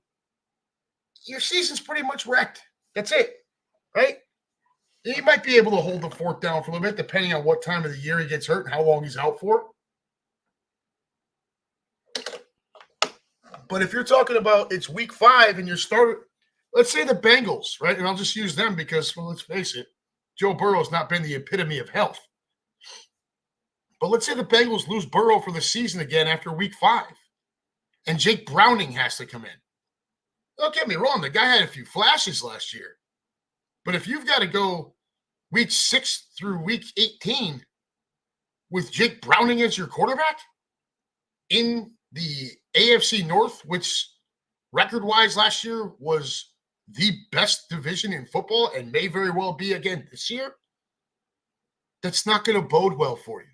your season's pretty much wrecked. That's it, right? He might be able to hold the fort down for a little bit, depending on what time of the year he gets hurt and how long he's out for. But if you're talking about it's week 5 and you're starting, let's say the Bengals, right? And I'll just use them because, well, let's face it, Joe Burrow's not been the epitome of health. But let's say the Bengals lose Burrow for the season again after week 5, and Jake Browning has to come in. Don't get me wrong, the guy had a few flashes last year. But if you've got to go week 6 through week 18 with Jake Browning as your quarterback in the AFC North, which record-wise last year was the best division in football and may very well be again this year, that's not going to bode well for you.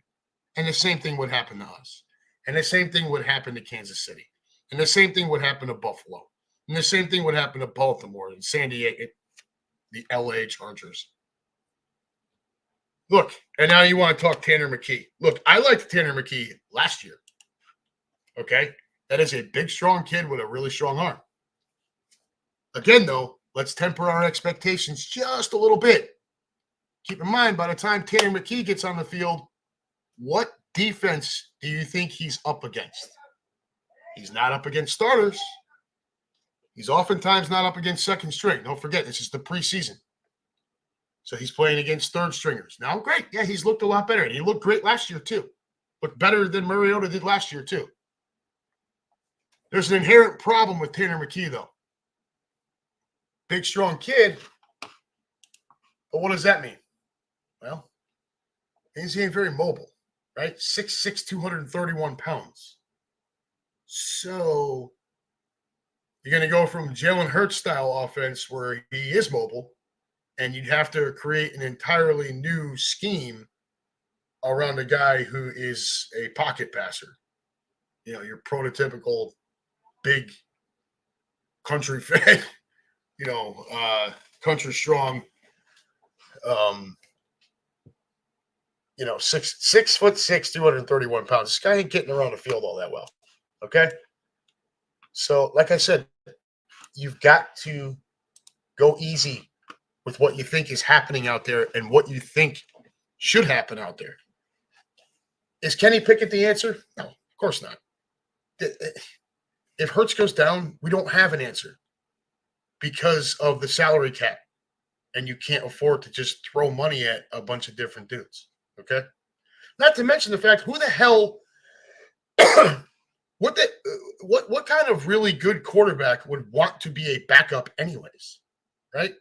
And the same thing would happen to us. And the same thing would happen to Kansas City. And the same thing would happen to Buffalo. And the same thing would happen to Baltimore and San Diego, the LA Chargers. Look, and now you want to talk Tanner McKee. Look, I liked Tanner McKee last year. Okay? That is a big, strong kid with a really strong arm. Again, though, let's temper our expectations just a little bit. Keep in mind, by the time Tanner McKee gets on the field, what defense do you think he's up against? He's not up against starters. He's oftentimes not up against second string. Don't forget, this is the preseason. So he's playing against third stringers. Now, great. Yeah, he's looked a lot better. And he looked great last year, too. Looked better than Mariota did last year, too. There's an inherent problem with Tanner McKee, though. Big, strong kid. But what does that mean? Well, he ain't very mobile, right? 6'6", 231 pounds. So you're going to go from Jalen Hurts style offense where he is mobile, and you'd have to create an entirely new scheme around a guy who is a pocket passer. You know, your prototypical big country fan, country strong, 6'6", 231 pounds. This guy ain't getting around the field all that well. Okay. So, like I said, you've got to go easy with what you think is happening out there and what you think should happen out there. Is Kenny Pickett the answer? No, of course not. If Hurts goes down, we don't have an answer because of the salary cap. And you can't afford to just throw money at a bunch of different dudes. Okay. Not to mention the fact, who the hell, what kind of really good quarterback would want to be a backup anyways? Right.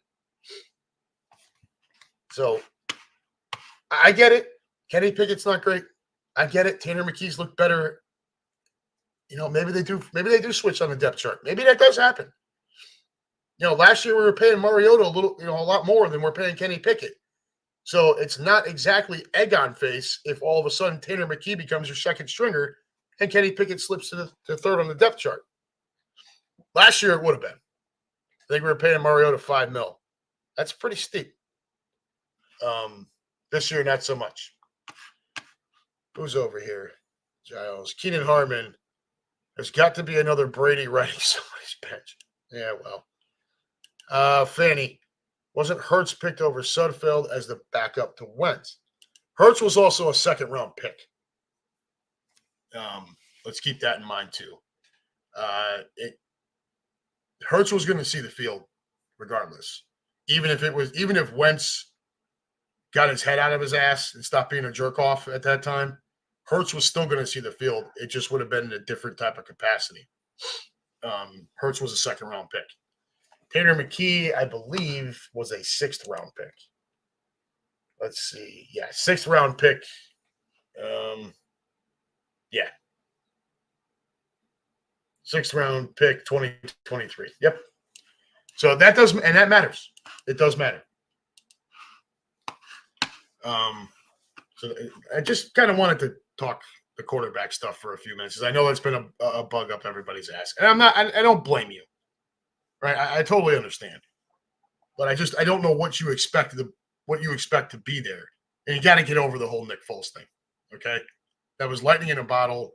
So I get it. Kenny Pickett's not great. I get it. Tanner McKee's looked better. Maybe they do switch on the depth chart. Maybe that does happen. Last year we were paying Mariota a lot more than we're paying Kenny Pickett. So it's not exactly egg on face if all of a sudden Tanner McKee becomes your second stringer and Kenny Pickett slips to third on the depth chart. Last year it would have been. I think we were paying Mariota $5 million. That's pretty steep. This year, not so much. Who's over here? Giles. Keenan Harmon. There's got to be another Brady riding somebody's bench. Yeah, well. Fanny. Wasn't Hurts picked over Sudfeld as the backup to Wentz? Hurts was also a second-round pick. Let's keep that in mind, too. Hurts was going to see the field regardless. Even if Wentz got his head out of his ass and stopped being a jerk-off at that time, Hurts was still going to see the field. It just would have been in a different type of capacity. Hurts was a second-round pick. Tanner McKee, I believe, was a sixth-round pick. Let's see. Yeah, sixth-round pick. Yeah. Sixth-round pick, 2023. Yep. So that does, and that matters. It does matter. So I just kind of wanted to talk the quarterback stuff for a few minutes, because I know that's been a bug up everybody's ass, and I don't blame you, right? I totally understand, but I don't know what you expect to be there, and you got to get over the whole Nick Foles thing. Okay, that was lightning in a bottle.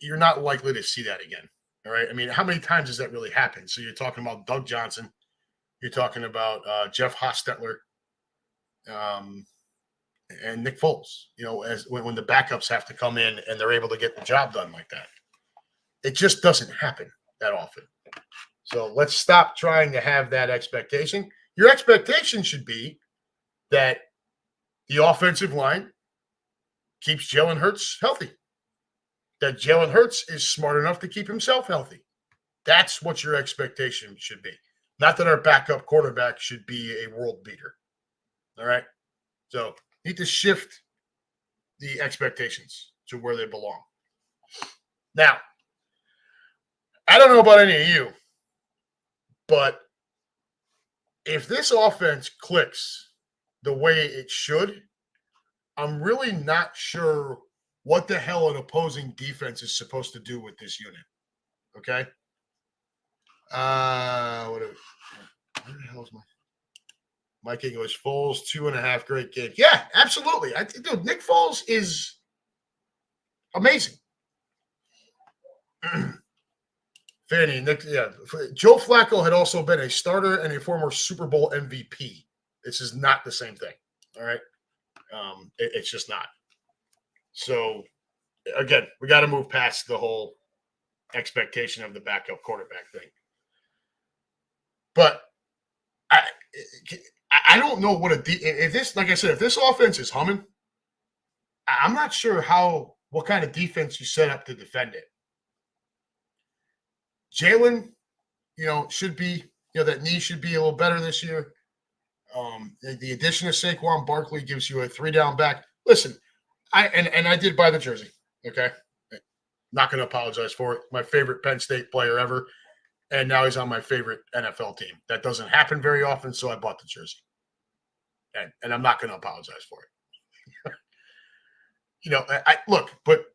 You're not likely to see that again. All right. I mean, how many times has that really happened? So you're talking about Doug Johnson, you're talking about Jeff Hostetler, and Nick Foles, when the backups have to come in and they're able to get the job done like that. It just doesn't happen that often. So let's stop trying to have that expectation. Your expectation should be that the offensive line keeps Jalen Hurts healthy, that Jalen Hurts is smart enough to keep himself healthy. That's what your expectation should be. Not that our backup quarterback should be a world beater. All right? So need to shift the expectations to where they belong. Now, I don't know about any of you, but if this offense clicks the way it should, I'm really not sure what the hell an opposing defense is supposed to do with this unit. Okay. Where the hell is Mike English? Foles, 2.5 great games. Yeah, absolutely. Dude, Nick Foles is amazing. Fanny, Nick, yeah. Joe Flacco had also been a starter and a former Super Bowl MVP. This is not the same thing. All right. It's just not. So, again, we got to move past the whole expectation of the backup quarterback thing. But I don't know what if this, like I said, if this offense is humming, I'm not sure what kind of defense you set up to defend it. Jalen, should be, that knee should be a little better this year. The addition of Saquon Barkley gives you a 3-down back. Listen, I did buy the jersey. Okay, not going to apologize for it. My favorite Penn State player ever, and now he's on my favorite NFL team. That doesn't happen very often, so I bought the jersey, and I'm not going to apologize for it. Look, but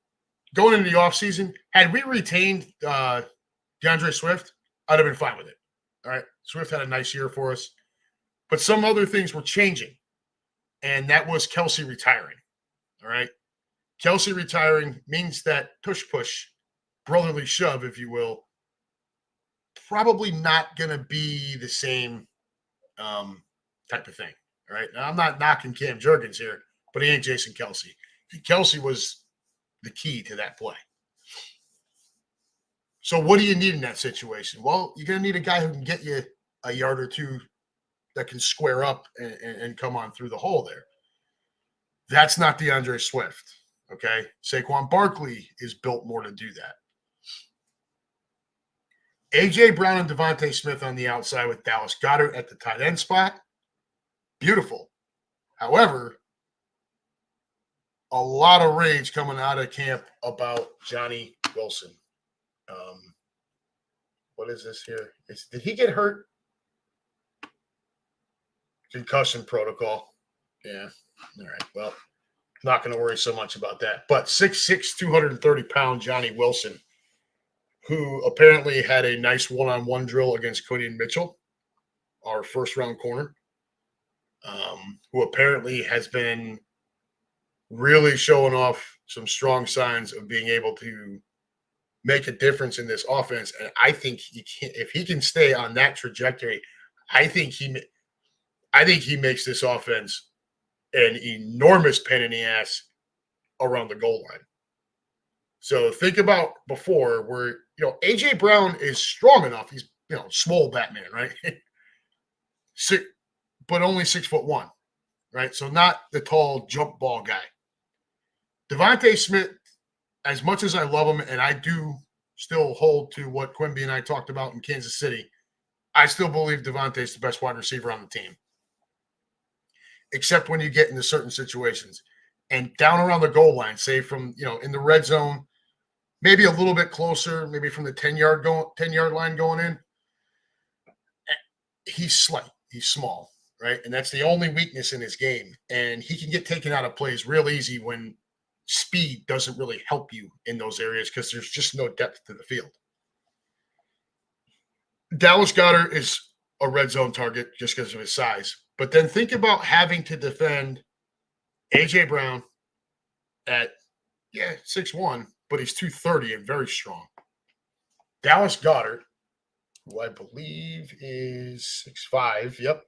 going into the offseason, had we retained DeAndre Swift, I'd have been fine with it. All right, Swift had a nice year for us, but some other things were changing, and that was Kelsey retiring. All right, Kelsey retiring means that push, brotherly shove, if you will, probably not going to be the same type of thing. All right, now I'm not knocking Cam Jurgens here, but he ain't Jason Kelsey. Kelsey was the key to that play. So what do you need in that situation? Well, you're going to need a guy who can get you a yard or two that can square up and come on through the hole there. That's not DeAndre Swift, okay? Saquon Barkley is built more to do that. A.J. Brown and Devontae Smith on the outside with Dallas Goedert at the tight end spot. Beautiful. However, a lot of rage coming out of camp about Johnny Wilson. What is this here? Did he get hurt? Concussion protocol. Yeah. All right. Well, not going to worry so much about that. But 6'6", 230-pound Johnny Wilson, who apparently had a nice one-on-one drill against Cody Mitchell, our first-round corner, who apparently has been really showing off some strong signs of being able to make a difference in this offense. And I think if he can stay on that trajectory, I think he makes this offense an enormous pain in the ass around the goal line. So think about before where, A.J. Brown is strong enough. He's, small Batman, right? But only 6'1", right? So not the tall jump ball guy. Devontae Smith, as much as I love him, and I do still hold to what Quimby and I talked about in Kansas City, I still believe Devontae's the best wide receiver on the team. Except when you get into certain situations. And down around the goal line, say from, in the red zone, maybe a little bit closer, maybe from the 10-yard line going in, he's slight. He's small, right? And that's the only weakness in his game. And he can get taken out of plays real easy when speed doesn't really help you in those areas because there's just no depth to the field. Dallas Goedert is a red zone target just because of his size. But then think about having to defend A.J. Brown at, 6'1", but he's 230 and very strong. Dallas Goedert, who I believe is 6'5", yep.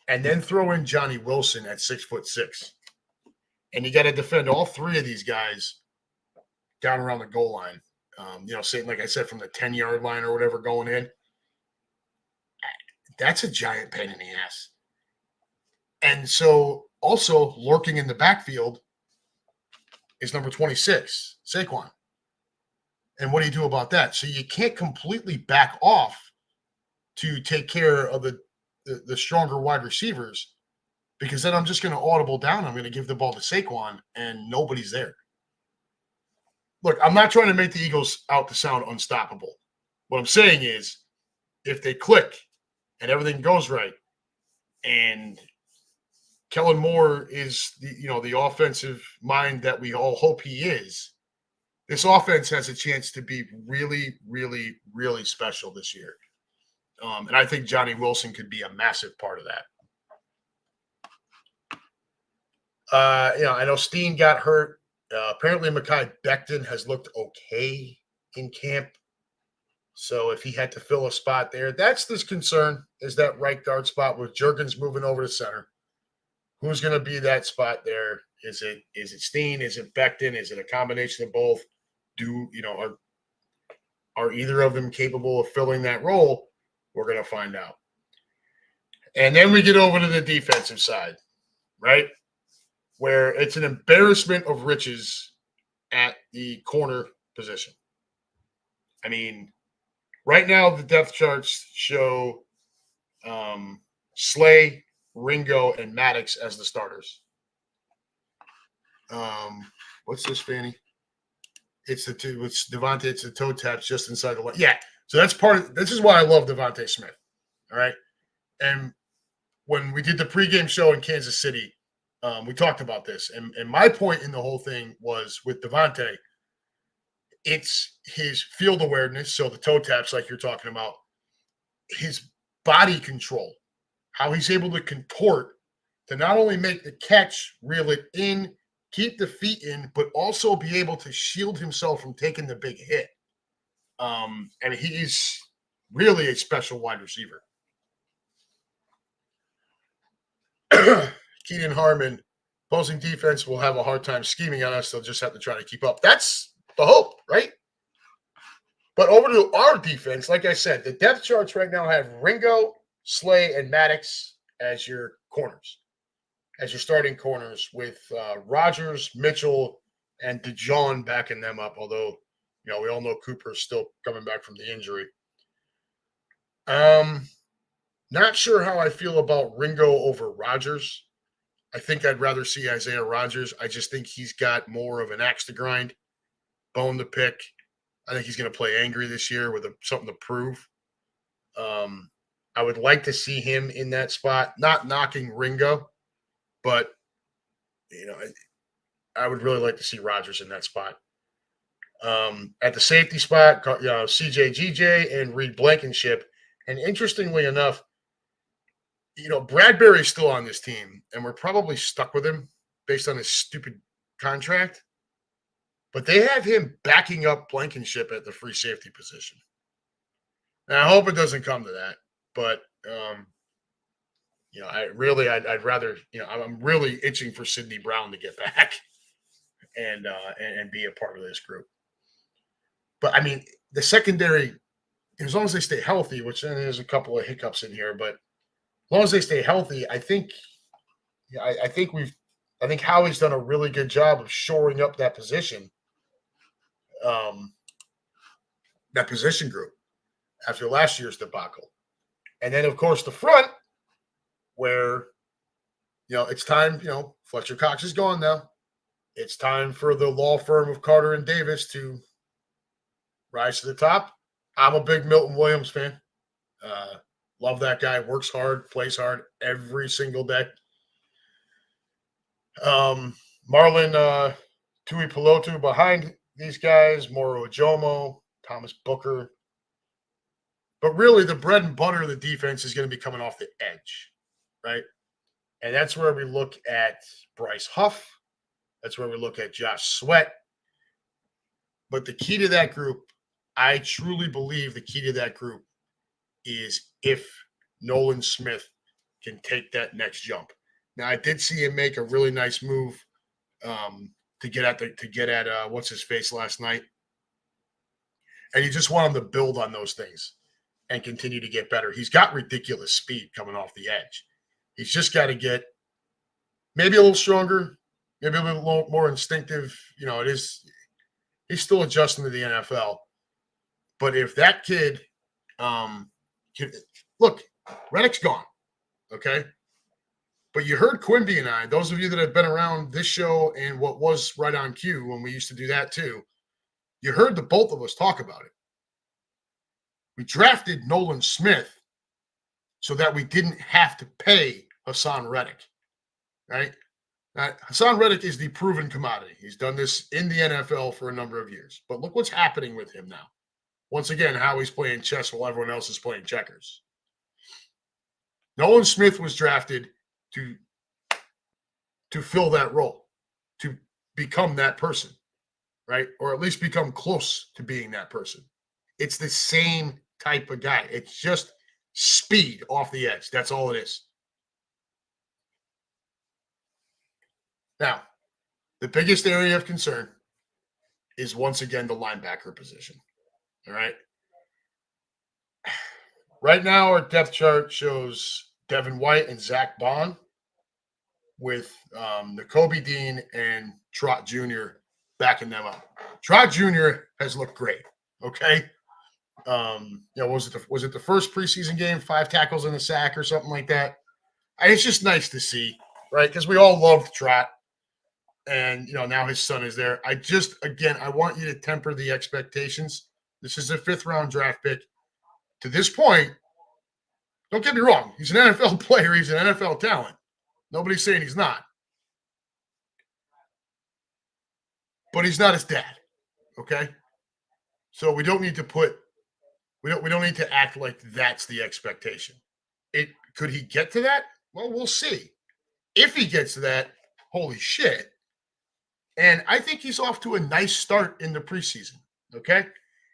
And then throw in Johnny Wilson at 6'6". And you got to defend all three of these guys down around the goal line. Saying, like I said, from the 10-yard line or whatever going in. That's a giant pain in the ass. And so also lurking in the backfield is number 26, Saquon. And what do you do about that? So you can't completely back off to take care of the stronger wide receivers, because then I'm just going to audible down. I'm going to give the ball to Saquon, and nobody's there. Look, I'm not trying to make the Eagles out to sound unstoppable. What I'm saying is, if they click and everything goes right, and Kellen Moore is the offensive mind that we all hope he is, this offense has a chance to be really, really, really special this year. And I think Johnny Wilson could be a massive part of that. I know Steen got hurt. Apparently, Mekhi Becton has looked okay in camp. So if he had to fill a spot there, that's this concern, is that right guard spot with Jurgens moving over to center. Who's going to be that spot there? Is it Steen? Is it Becton? Is it a combination of both? Are either of them capable of filling that role? We're going to find out. And then we get over to the defensive side, right? Where it's an embarrassment of riches at the corner position. I mean, right now the depth charts show Slay, Ringo, and Maddox as the starters. What's this, Fanny? It's the two. It's Devontae. It's the toe taps just inside the line. Yeah. So that's part of. This is why I love Devontae Smith. All right. And when we did the pregame show in Kansas City, we talked about this. And my point in the whole thing was with Devontae, it's his field awareness. So the toe taps, like you're talking about, his body control, how he's able to contort to not only make the catch, reel it in, keep the feet in, but also be able to shield himself from taking the big hit. And he's really a special wide receiver. Keenan Harmon, opposing defense will have a hard time scheming on us. They'll just have to try to keep up. That's the hope, right? But over to our defense, like I said, the depth charts right now have Ringo, Slay, and Maddox as your corners, as your starting corners, with Rogers, Mitchell, and DeJohn backing them up, although, we all know Cooper's still coming back from the injury. Not sure how I feel about Ringo over Rogers. I think I'd rather see Isaiah Rogers. I just think he's got more of an axe to grind, bone to pick. I think he's going to play angry this year with something to prove. I would like to see him in that spot, not knocking Ringo, but, I would really like to see Rogers in that spot. At the safety spot, CJ GJ and Reed Blankenship. And interestingly enough, Bradbury's still on this team, and we're probably stuck with him based on his stupid contract. But they have him backing up Blankenship at the free safety position. And I hope it doesn't come to that. But, I'd rather, I'm really itching for Sidney Brown to get back and be a part of this group. But, I mean, the secondary, as long as they stay healthy, which there's a couple of hiccups in here, but as long as they stay healthy, I think Howie's done a really good job of shoring up that position, that position group after last year's debacle. And then, of course, the front, where, it's time, Fletcher Cox is gone now. It's time for the law firm of Carter and Davis to rise to the top. I'm a big Milton Williams fan. Love that guy. Works hard, plays hard every single day. Marlon Tui Pelotu behind these guys, Moro Ojomo, Thomas Booker. But really, the bread and butter of the defense is going to be coming off the edge, right? And that's where we look at Bryce Huff. That's where we look at Josh Sweat. But the key to that group, I truly believe the key to that group is if Nolan Smith can take that next jump. Now, I did see him make a really nice move to get at what's his face last night, and you just want him to build on those things and continue to get better. He's got ridiculous speed coming off the edge. He's just got to get maybe a little stronger, maybe a little more instinctive. He's still adjusting to the NFL, but if that kid, look, Reddick's gone, okay. But you heard Quimby and I, those of you that have been around this show and what was Right on Cue when we used to do that too, you heard the both of us talk about it. We drafted Nolan Smith so that we didn't have to pay Hassan Reddick, right? Hassan Reddick is the proven commodity. He's done this in the NFL for a number of years. But look what's happening with him now. Once again, how he's playing chess while everyone else is playing checkers. Nolan Smith was drafted to fill that role, to become that person, right? Or at least become close to being that person. It's the same type of guy. It's just speed off the edge. That's all it is. Now, the biggest area of concern is once again the linebacker position. All right. Right now, our depth chart shows Devin White and Zach Bond with Nakobe Dean and Trot Jr. backing them up. Trot Jr. has looked great. Okay. Was it the first preseason game, 5 tackles and a sack or something like that? And it's just nice to see, right? Because we all loved Trot. And, now his son is there. I want you to temper the expectations. This is a 5th round draft pick. To this point, don't get me wrong. He's an NFL player. He's an NFL talent. Nobody's saying he's not. But he's not his dad. Okay? So we don't need to we don't need to act like that's the expectation. Could he get to that? Well, we'll see. If he gets to that, holy shit. And I think he's off to a nice start in the preseason, okay?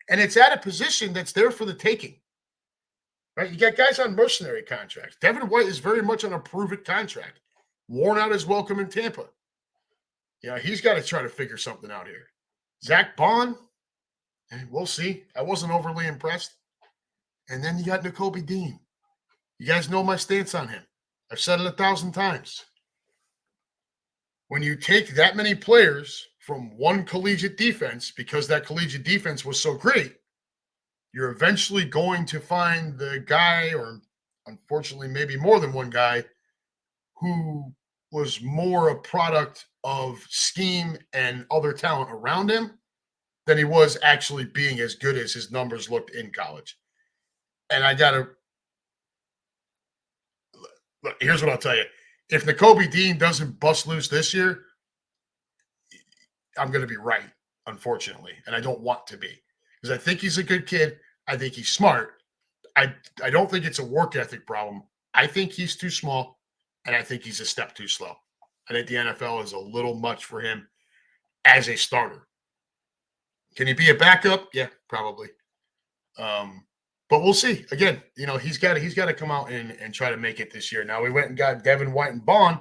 And it's at a position that's there for the taking, right? You got guys on mercenary contracts. Devin White is very much on a prove-it contract. Worn out his welcome in Tampa. He's got to try to figure something out here. Zach Bond, we'll see. I wasn't overly impressed. And then you got Nakobe Dean. You guys know my stance on him. I've said it 1,000 times. When you take that many players from one collegiate defense, because that collegiate defense was so great, you're eventually going to find the guy, or unfortunately maybe more than one guy, who was more a product of scheme and other talent around him than he was actually being as good as his numbers looked in college. And here's what I'll tell you. If Nakobe Dean doesn't bust loose this year, I'm going to be right, unfortunately. And I don't want to be. Because I think he's a good kid. I think he's smart. I don't think it's a work ethic problem. I think he's too small, and I think he's a step too slow. I think the NFL is a little much for him as a starter. Can he be a backup? Yeah, probably. But we'll see. Again, he's got to come out and try to make it this year. Now, we went and got Devin White and Bond,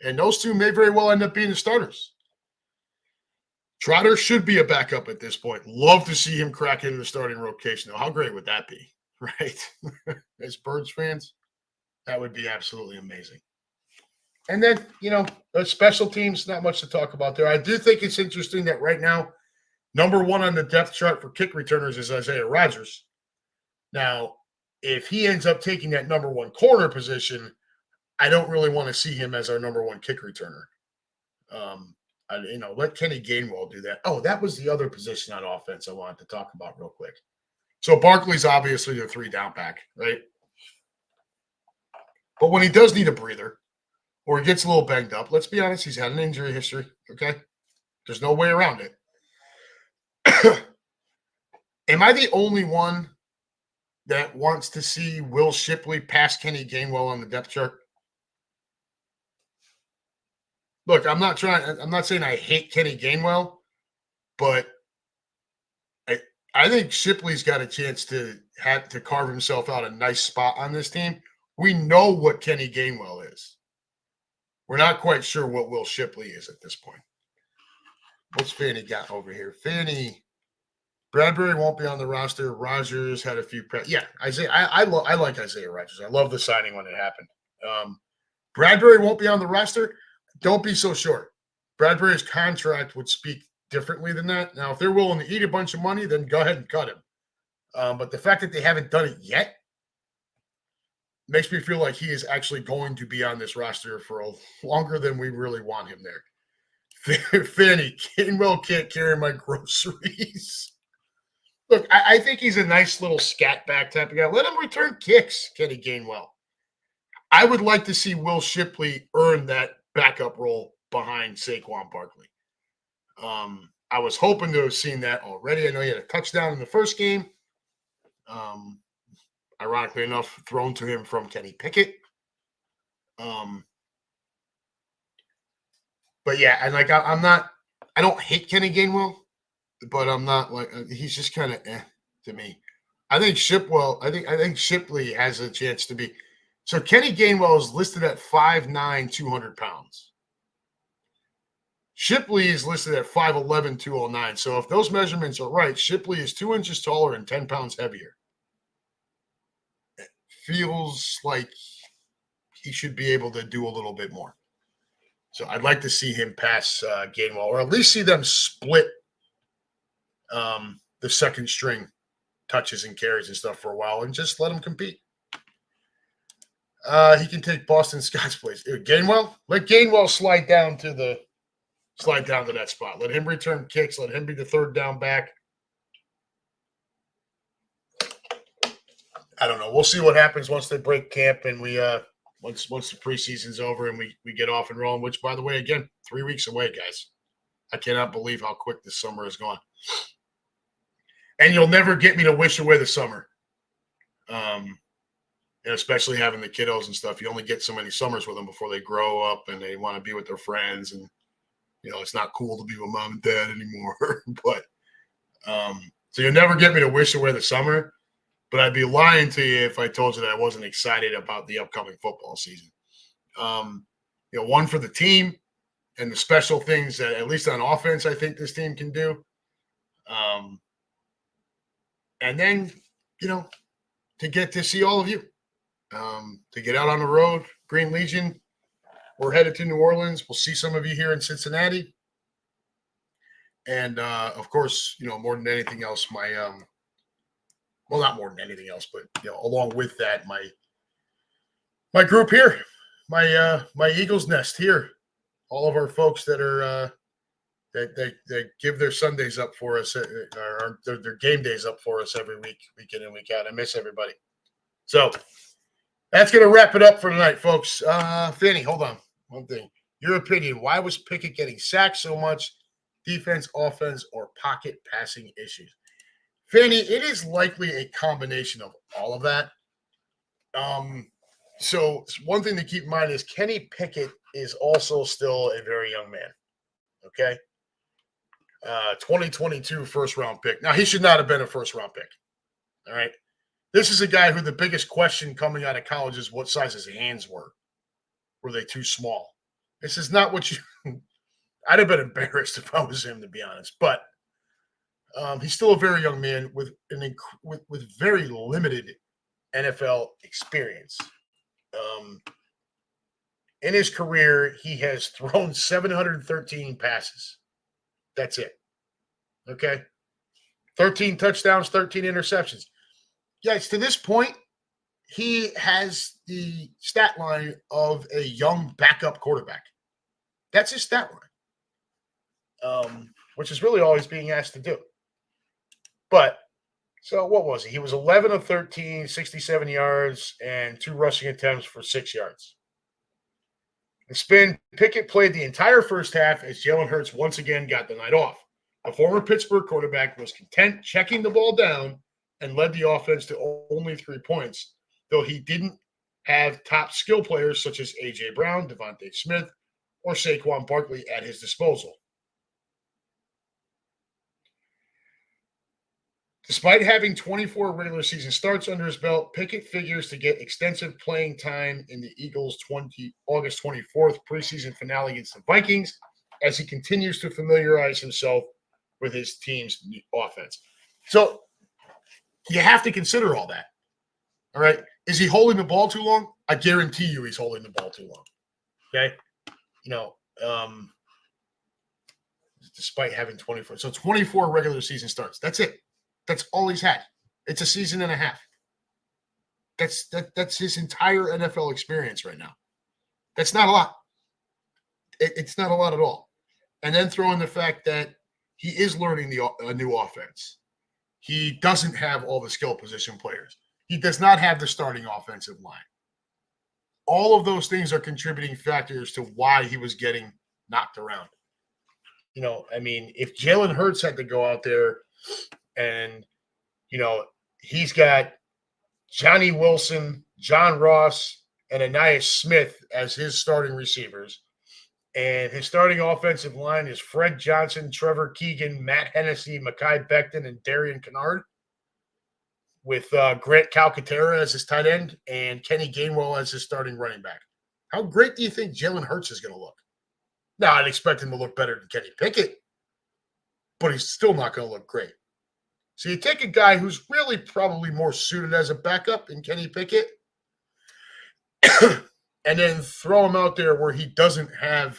and those two may very well end up being the starters. Trotter should be a backup at this point. Love to see him crack into the starting rotation, though. How great would that be, right? As Birds fans, that would be absolutely amazing. And then, the special teams, not much to talk about there. I do think it's interesting that right now, number 1 on the depth chart for kick returners is Isaiah Rodgers. Now, if he ends up taking that number 1 corner position, I don't really want to see him as our number 1 kick returner. Let Kenny Gainwell do that. Oh, that was the other position on offense I wanted to talk about real quick. So Barkley's obviously the 3 down back, right? But when he does need a breather or he gets a little banged up, let's be honest, he's had an injury history, okay? There's no way around it. Am I the only one that wants to see Will Shipley pass Kenny Gainwell on the depth chart? Look, I'm not saying I hate Kenny Gainwell, but I think Shipley's got a chance to carve himself out a nice spot on this team. We know what Kenny Gainwell is. We're not quite sure what Will Shipley is at this point. What's Fanny got over here? Fanny, Bradbury won't be on the roster. Rodgers had a few Isaiah. I like Isaiah Rodgers. I love the signing when it happened. Bradbury won't be on the roster. Don't be so sure. Bradbury's contract would speak differently than that. Now, if they're willing to eat a bunch of money, then go ahead and cut him. But the fact that they haven't done it yet makes me feel like he is actually going to be on this roster for longer than we really want him there. Fanny, Gainwell can't carry my groceries. Look, I think he's a nice little scat back type of guy. Let him return kicks, Kenny Gainwell. I would like to see Will Shipley earn that backup role behind Saquon Barkley. I was hoping to have seen that already. I know he had a touchdown in the first game. Ironically enough, thrown to him from Kenny Pickett. But yeah, and like I'm not, I don't hate Kenny Gainwell, but I'm not like he's just kind of to me. I think Shipley has a chance to be. So Kenny Gainwell is listed at 5'9", 200 pounds. Shipley is listed at 5'11", 209. So if those measurements are right, Shipley is 2 inches taller and 10 pounds heavier. It feels like he should be able to do a little bit more. So I'd like to see him pass Gainwell, or at least see them split the second string touches and carries and stuff for a while, and just let him compete. He can take Boston Scott's place. Gainwell, let Gainwell slide down to that spot. Let him return kicks. Let him be the third down back. I don't know. We'll see what happens once they break camp and we once the preseason's over and we get off and rolling. Which, by the way, again, 3 weeks away, guys. I cannot believe how quick this summer is gone. And you'll never get me to wish away the summer. And especially having the kiddos and stuff, you only get so many summers with them before they grow up and they want to be with their friends. And, it's not cool to be with mom and dad anymore. But so you'll never get me to wish away the summer. But I'd be lying to you if I told you that I wasn't excited about the upcoming football season. One for the team and the special things that, at least on offense, I think this team can do. And then, to get to see all of you, to get out on the road, Green Legion. We're headed to New Orleans. We'll see some of you here in Cincinnati. And, of course, more than anything else, well, not more than anything else, but, along with that, my group here, my Eagles Nest here, all of our folks that are that give their Sundays up for us, or their game days up for us every week in and week out. I miss everybody. So that's going to wrap it up for tonight, folks. Fanny, hold on. One thing. Your opinion, why was Pickett getting sacked so much? Defense, offense, or pocket passing issues? Fanny, it is likely a combination of all of that. So one thing to keep in mind is Kenny Pickett is also still a very young man. Okay. 2022 first-round pick. Now, he should not have been a first-round pick. All right. This is a guy who the biggest question coming out of college is what size his hands were. Were they too small? This is not what you – I'd have been embarrassed if I was him, to be honest. But he's still a very young man with very limited NFL experience. In his career, he has thrown 713 passes. That's it. Okay? 13 touchdowns, 13 interceptions. Yes, to this point, he has the stat line of a young backup quarterback. That's his stat line, which is really all he's being asked to do. But, so what was he? He was 11 of 13, 67 yards, and 2 rushing attempts for 6 yards. The spin, Pickett played the entire first half as Jalen Hurts once again got the night off. A former Pittsburgh quarterback was content checking the ball down and led the offense to only 3 points, though he didn't have top skill players such as A.J. Brown, Devontae Smith, or Saquon Barkley at his disposal. Despite having 24 regular season starts under his belt, Pickett figures to get extensive playing time in the Eagles' August 24th preseason finale against the Vikings as he continues to familiarize himself with his team's offense. So you have to consider all that. All right. Is he holding the ball too long? I guarantee you he's holding the ball too long. Okay. Despite having 24. So 24 regular season starts. That's it. That's all he's had. It's a season and a half. That's his entire NFL experience right now. That's not a lot. It's not a lot at all. And then throw in the fact that he is learning a new offense. He doesn't have all the skill position players. He does not have the starting offensive line. all of those things are contributing factors to why he was getting knocked around. I mean, if Jalen Hurts had to go out there and, he's got Johnny Wilson, John Ross, and Anais Smith as his starting receivers. And his starting offensive line is Fred Johnson, Trevor Keegan, Matt Hennessy, Mekhi Becton, and Darian Kennard, with Grant Calcaterra as his tight end and Kenny Gainwell as his starting running back. How great do you think Jalen Hurts is going to look? Now, I'd expect him to look better than Kenny Pickett, but he's still not going to look great. So you take a guy who's really probably more suited as a backup in Kenny Pickett and then throw him out there where he doesn't have,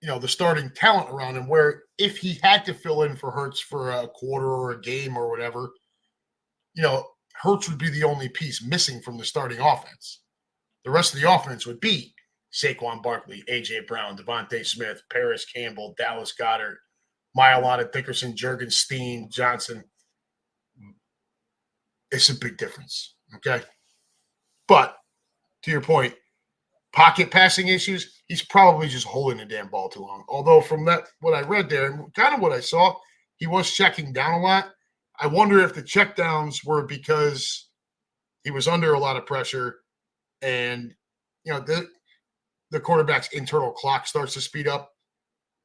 the starting talent around him, where if he had to fill in for Hurts for a quarter or a game or whatever, Hurts would be the only piece missing from the starting offense. The rest of the offense would be Saquon Barkley, A.J. Brown, Devontae Smith, Paris Campbell, Dallas Goedert, Mailata, Dickerson, Juergen, Steen, Johnson. It's a big difference, okay? But to your point, pocket passing issues, he's probably just holding the damn ball too long. Although from what I read there and kind of what I saw, he was checking down a lot. I wonder if the checkdowns were because he was under a lot of pressure and, the quarterback's internal clock starts to speed up.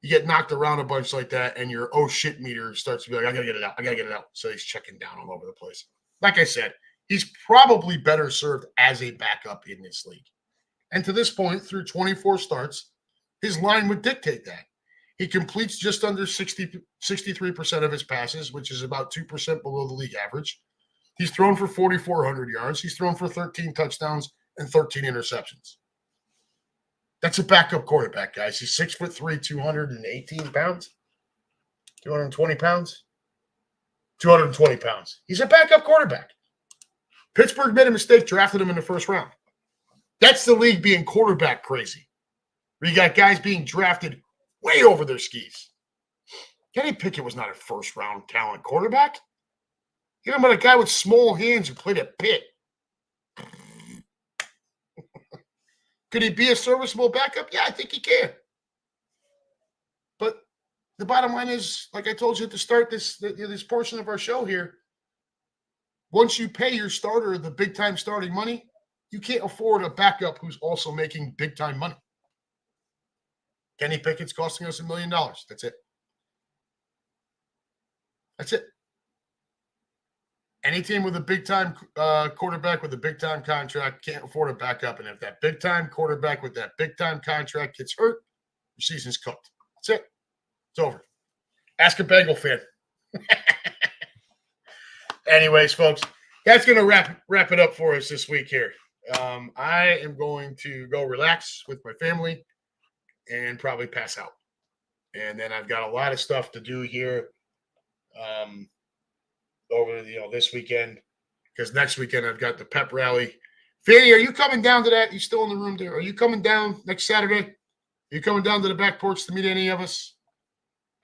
You get knocked around a bunch like that, and your oh shit meter starts to be like, I gotta get it out. So he's checking down all over the place. Like I said, he's probably better served as a backup in this league. And to this point, through 24 starts, his line would dictate that. He completes just under 63% of his passes, which is about 2% below the league average. He's thrown for 4,400 yards. He's thrown for 13 touchdowns and 13 interceptions. That's a backup quarterback, guys. He's 6'3", 218 pounds, 220 pounds, 220 pounds. He's a backup quarterback. Pittsburgh made a mistake, drafted him in the first round. That's the league being quarterback crazy, where you got guys being drafted way over their skis. Kenny Pickett was not a first-round talent quarterback. You're talking about a guy with small hands who played at Pitt. Could he be a serviceable backup? Yeah, I think he can. But the bottom line is, like I told you at the start, this portion of our show here, once you pay your starter the big-time starting money, you can't afford a backup who's also making big-time money. Kenny Pickett's costing us $1 million. That's it. That's it. Any team with a big-time quarterback with a big-time contract can't afford a backup. And if that big-time quarterback with that big-time contract gets hurt, your season's cooked. That's it. It's over. Ask a Bengal fan. Anyways, folks, that's going to wrap it up for us this week here. I am going to go relax with my family and probably pass out. And then I've got a lot of stuff to do here. Over this weekend, because next weekend I've got the pep rally. Fanny, are you coming down to that? You still in the room there? Are you coming down next Saturday? Are you coming down to the back porch to meet any of us?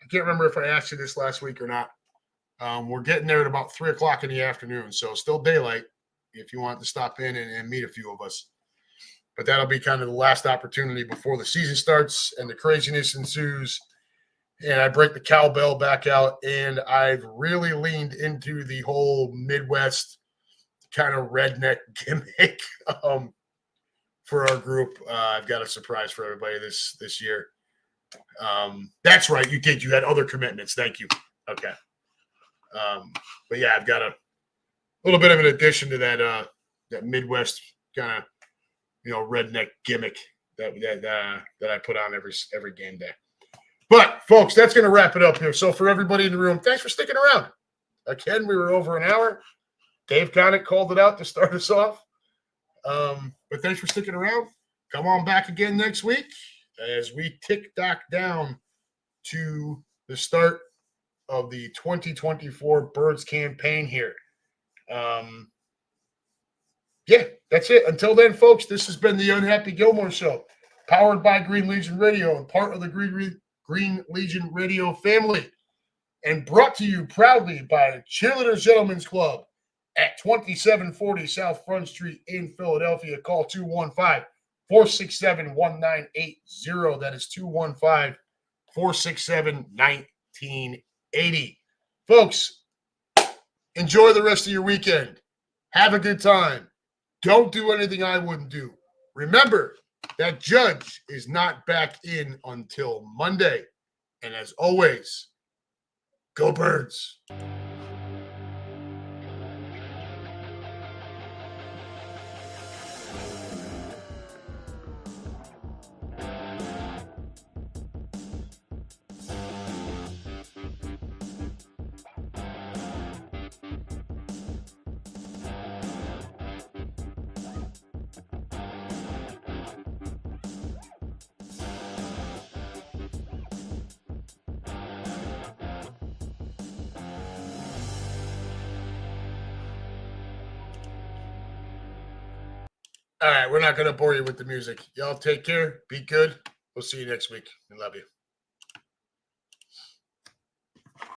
I can't remember if I asked you this last week or not. We're getting there at about 3:00 in the afternoon, so still daylight if you want to stop in and meet a few of us. But that'll be kind of the last opportunity before the season starts and the craziness ensues. And I break the cowbell back out, and I've really leaned into the whole Midwest kind of redneck gimmick for our group. I've got a surprise for everybody this year. That's right, you did. You had other commitments. Thank you. Okay. But yeah, I've got a little bit of an addition to that Midwest kind of redneck gimmick that I put on every game day. But, folks, that's going to wrap it up here. So, for everybody in the room, thanks for sticking around. Again, we were over an hour. Dave Connick called it out to start us off. But thanks for sticking around. Come on back again next week as we tick-tock down to the start of the 2024 Birds campaign here. Yeah, that's it. Until then, folks, this has been the Unhappy Gilmore Show, powered by Green Legion Radio and part of the Green Legion Radio family, and brought to you proudly by Cheerleaders Gentlemen's Club at 2740 South Front Street in Philadelphia. Call 215-467-1980. That is 215-467-1980. Folks, enjoy the rest of your weekend. Have a good time. Don't do anything I wouldn't do. Remember, that judge is not back in until Monday. And as always, go Birds. All right, we're not going to bore you with the music. Y'all take care. Be good. We'll see you next week. I love you.